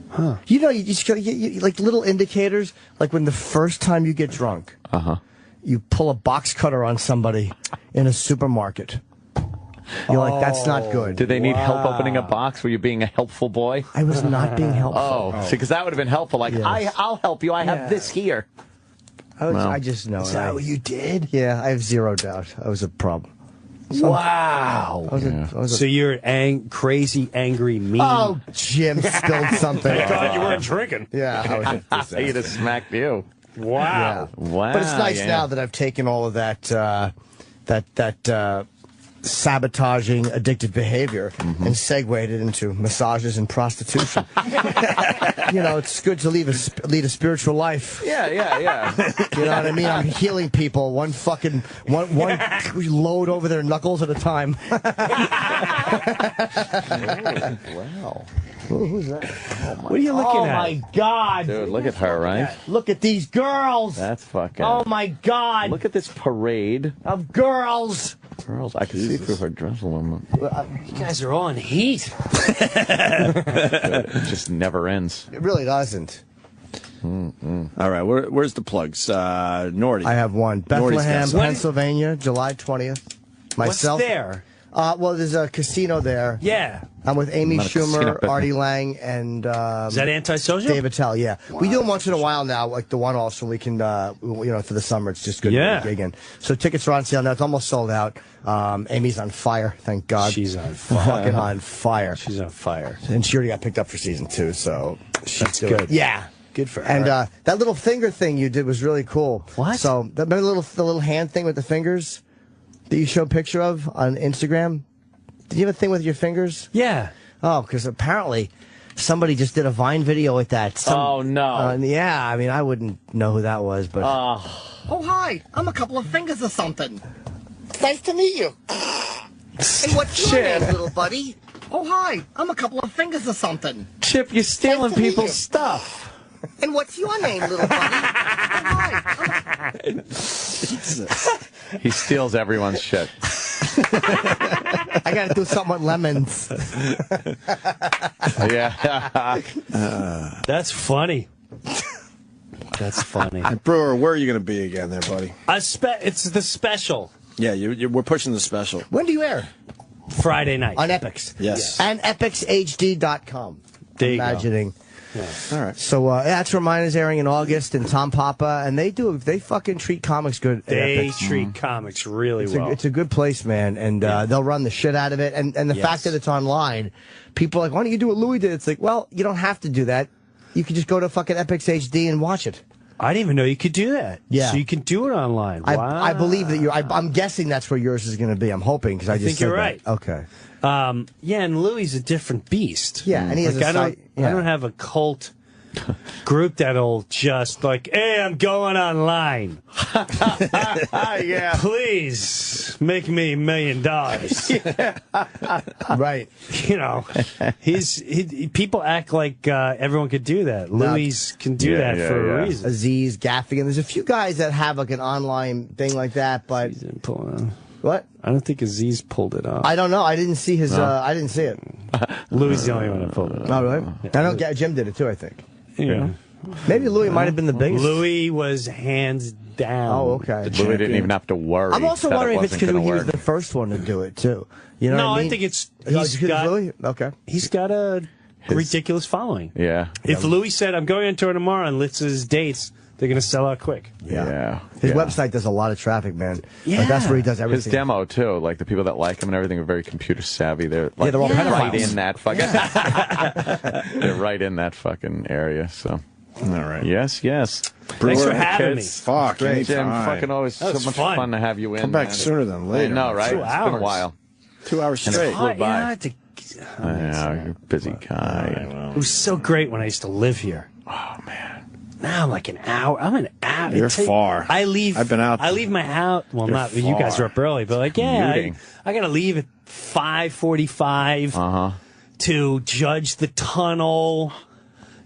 Huh? You just you like little indicators, like when the first time you get drunk, you pull a box cutter on somebody in a supermarket. You're like, that's not good. do they need help opening a box? Were you being a helpful boy? I was not being helpful. Oh, see, because that would have been helpful. Like, Yes. I'll help you. I have this here. I just know. Is that what you did? Yeah, I have zero doubt. I was a problem. Wow. I was So you're crazy, angry, mean. Oh, Jim spilled something. God, you weren't drinking. Yeah, I was a disaster. He'd have smacked you. Wow. Wow. But it's nice yeah. now that I've taken all of that sabotaging addictive behavior and segued it into massages and prostitution. You know, it's good to lead a spiritual life. Yeah. You know what I mean? I'm healing people one load over their knuckles at a time. Wow. Who's that? What are you looking at? Oh my God! Dude, look at her, right? Look at these girls. That's fucking. Oh my God! Look at this parade of girls. Girls, I can see through her dress a little bit. You guys are on heat. It just never ends. It really doesn't. All right, where's the plugs? Nordy. I have one. Bethlehem, got Pennsylvania, July 20th. Myself. What's there? Well, there's a casino there. Yeah. I'm with Amy Not a casino, Schumer, but- Artie Lang, and Is that antisocial? Dave Attell. Yeah, we do them once in a while now, like the one-offs, when we can, for the summer. It's just good. Yeah. Gigging. So tickets are on sale now. It's almost sold out. Amy's on fire. Thank God. She's on fire. Fucking on fire. She's on fire. And she already got picked up for season 2. So She's good. Yeah. Good for her. And that little finger thing you did was really cool. What? So remember the little hand thing with the fingers that you showed a picture of on Instagram? Did you have a thing with your fingers? Yeah. Oh, because apparently somebody just did a Vine video with that. Oh, no. Yeah, I mean, I wouldn't know who that was, but. Oh, hi. I'm a couple of fingers or something. Nice to meet you. And what's your name, little buddy? Oh, hi. I'm a couple of fingers or something. Chip, you're stealing Nice to meet people's you. stuff. And what's your name, little buddy? Oh, hi. He steals everyone's shit. I got to do something with lemons. Yeah. That's funny. That's funny. Brewer, where are you going to be again there, buddy? It's the special. Yeah, we're pushing the special. When do you air? Friday night. On Epics. Yes. And epicshd.com. There you go. Imagining. All right. So that's where mine is airing in August, and Tom Papa, and they fucking treat comics good. At They Epics. treat comics really well. It's a good place, man, and they'll run the shit out of it. And the fact that it's online, people are like, why don't you do what Louis did? It's like, well, you don't have to do that. You can just go to fucking Epics HD and watch it. I didn't even know you could do that. Yeah. So you can do it online. Wow. I believe that I'm guessing that's where yours is going to be. I'm hoping, because I just think said you're that. right. Okay. Yeah, and Louis a different beast. Yeah, and he has Like, a I site. Yeah. don't have a cult group that'll just like, hey, I'm going online. Yeah. Please make me $1 million. Right. You know, people act like everyone could do that. Louis can do that for a reason. Aziz, Gaffigan. There's a few guys that have like an online thing like that, but He didn't pull it off. what? I don't think Aziz pulled it off. I don't know. I didn't see his. I didn't see it. Louis is the only one that pulled it off. Oh, really? I know Jim did it too, I think. Yeah. Maybe Louis might have been the biggest. Louis was hands down. Oh, okay. Louis didn't even have to worry. I'm also that wondering if it's wasn't because gonna he was work. the first one to do it too. You know No, what I mean? I think it's Oh, he's because got Louis? Okay. he's got a ridiculous following. Yeah. If Louis said, I'm going on tour tomorrow and lists his dates, they're going to sell out quick. Yeah. His Yeah. website does a lot of traffic, man. Yeah. Like, that's where he does His everything. demo too, like the people that like him and everything are very computer savvy. They're like they're all right pedophiles. in that fucking. They're right in that fucking area. So, All right. yes. Thanks for having me. Fuck, Jim, anytime. fucking always so was much fun. fun to have you in. Come back man. sooner than I later. know, right? 2 It's been hours. a while. 2 hours And straight. it flew by. Yeah, You're a busy guy. it was so great when I used to live here. Oh man. Now I'm like an hour. I'm an hour. You're far. I leave. I've been out. I leave my house. Well, You're not you guys far. are up early, but like, yeah, Commuting. I got to leave at 5:45 to judge the tunnel,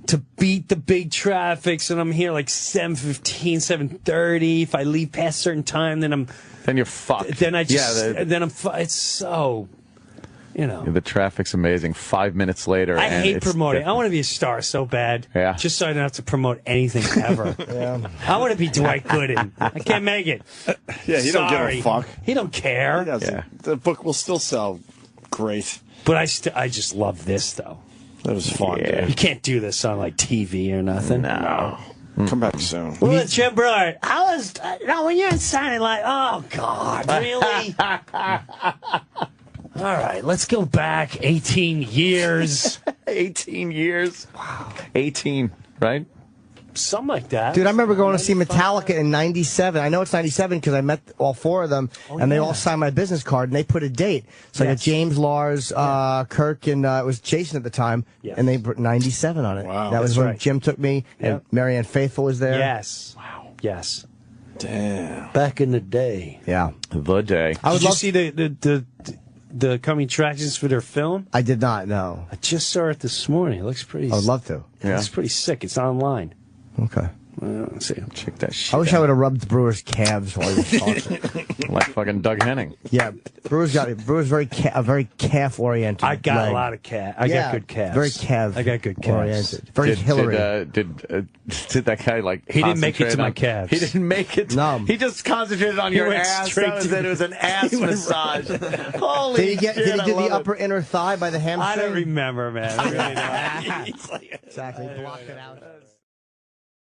to beat the big traffics, and I'm here like 7:15, 7:30. If I leave past a certain time, then Then you're fucked. then I just yeah. it's so, you know. The traffic's amazing. 5 minutes later, I and hate it's promoting. I different. want to be a star so bad. Yeah. Just so I don't have to promote anything ever. I want to be Dwight Gooden. I can't make it. Yeah, he don't give Sorry. a fuck. He don't care. He doesn't. Yeah. The book will still sell great. But I just love this though. That was fun. Yeah. Dude. You can't do this on like TV or nothing. No. Come back soon. Well, Jim Breuer, when you're in Saturday Night, oh God, really? All right, let's go back 18 years. 18 years. Wow. 18, right? something like that. Dude, I remember going to see Metallica in '97. I know it's '97 because I met all four of them, and they all signed my business card, and they put a date. So I got James, Lars, Kirk, and it was Jason at the time, and they put '97 on it. Wow. That was when Jim took me, and Marianne Faithfull was there. Yes. Wow. Yes. Damn. Back in the day. Yeah. The day. Did you see the coming attractions for their film? I did not know. I just saw it this morning. It looks pretty. I would love to. It looks pretty sick. It's online. Okay. Let's see. Check that shit. I wish I would have rubbed Brewer's calves while he was talking. Like fucking Doug Henning. Yeah, Brewer's very calf oriented. I got a lot of calf. I got good calves. Very calf. I got good calves. Oriented. Very Hillary. Did that guy like? He didn't make it to my calves. He didn't make it. No. He just concentrated on your ass. That was it. It was an ass massage. Holy shit! Did he do the upper inner thigh by the hamstring? I don't remember, man. I really don't. Exactly. Block it out.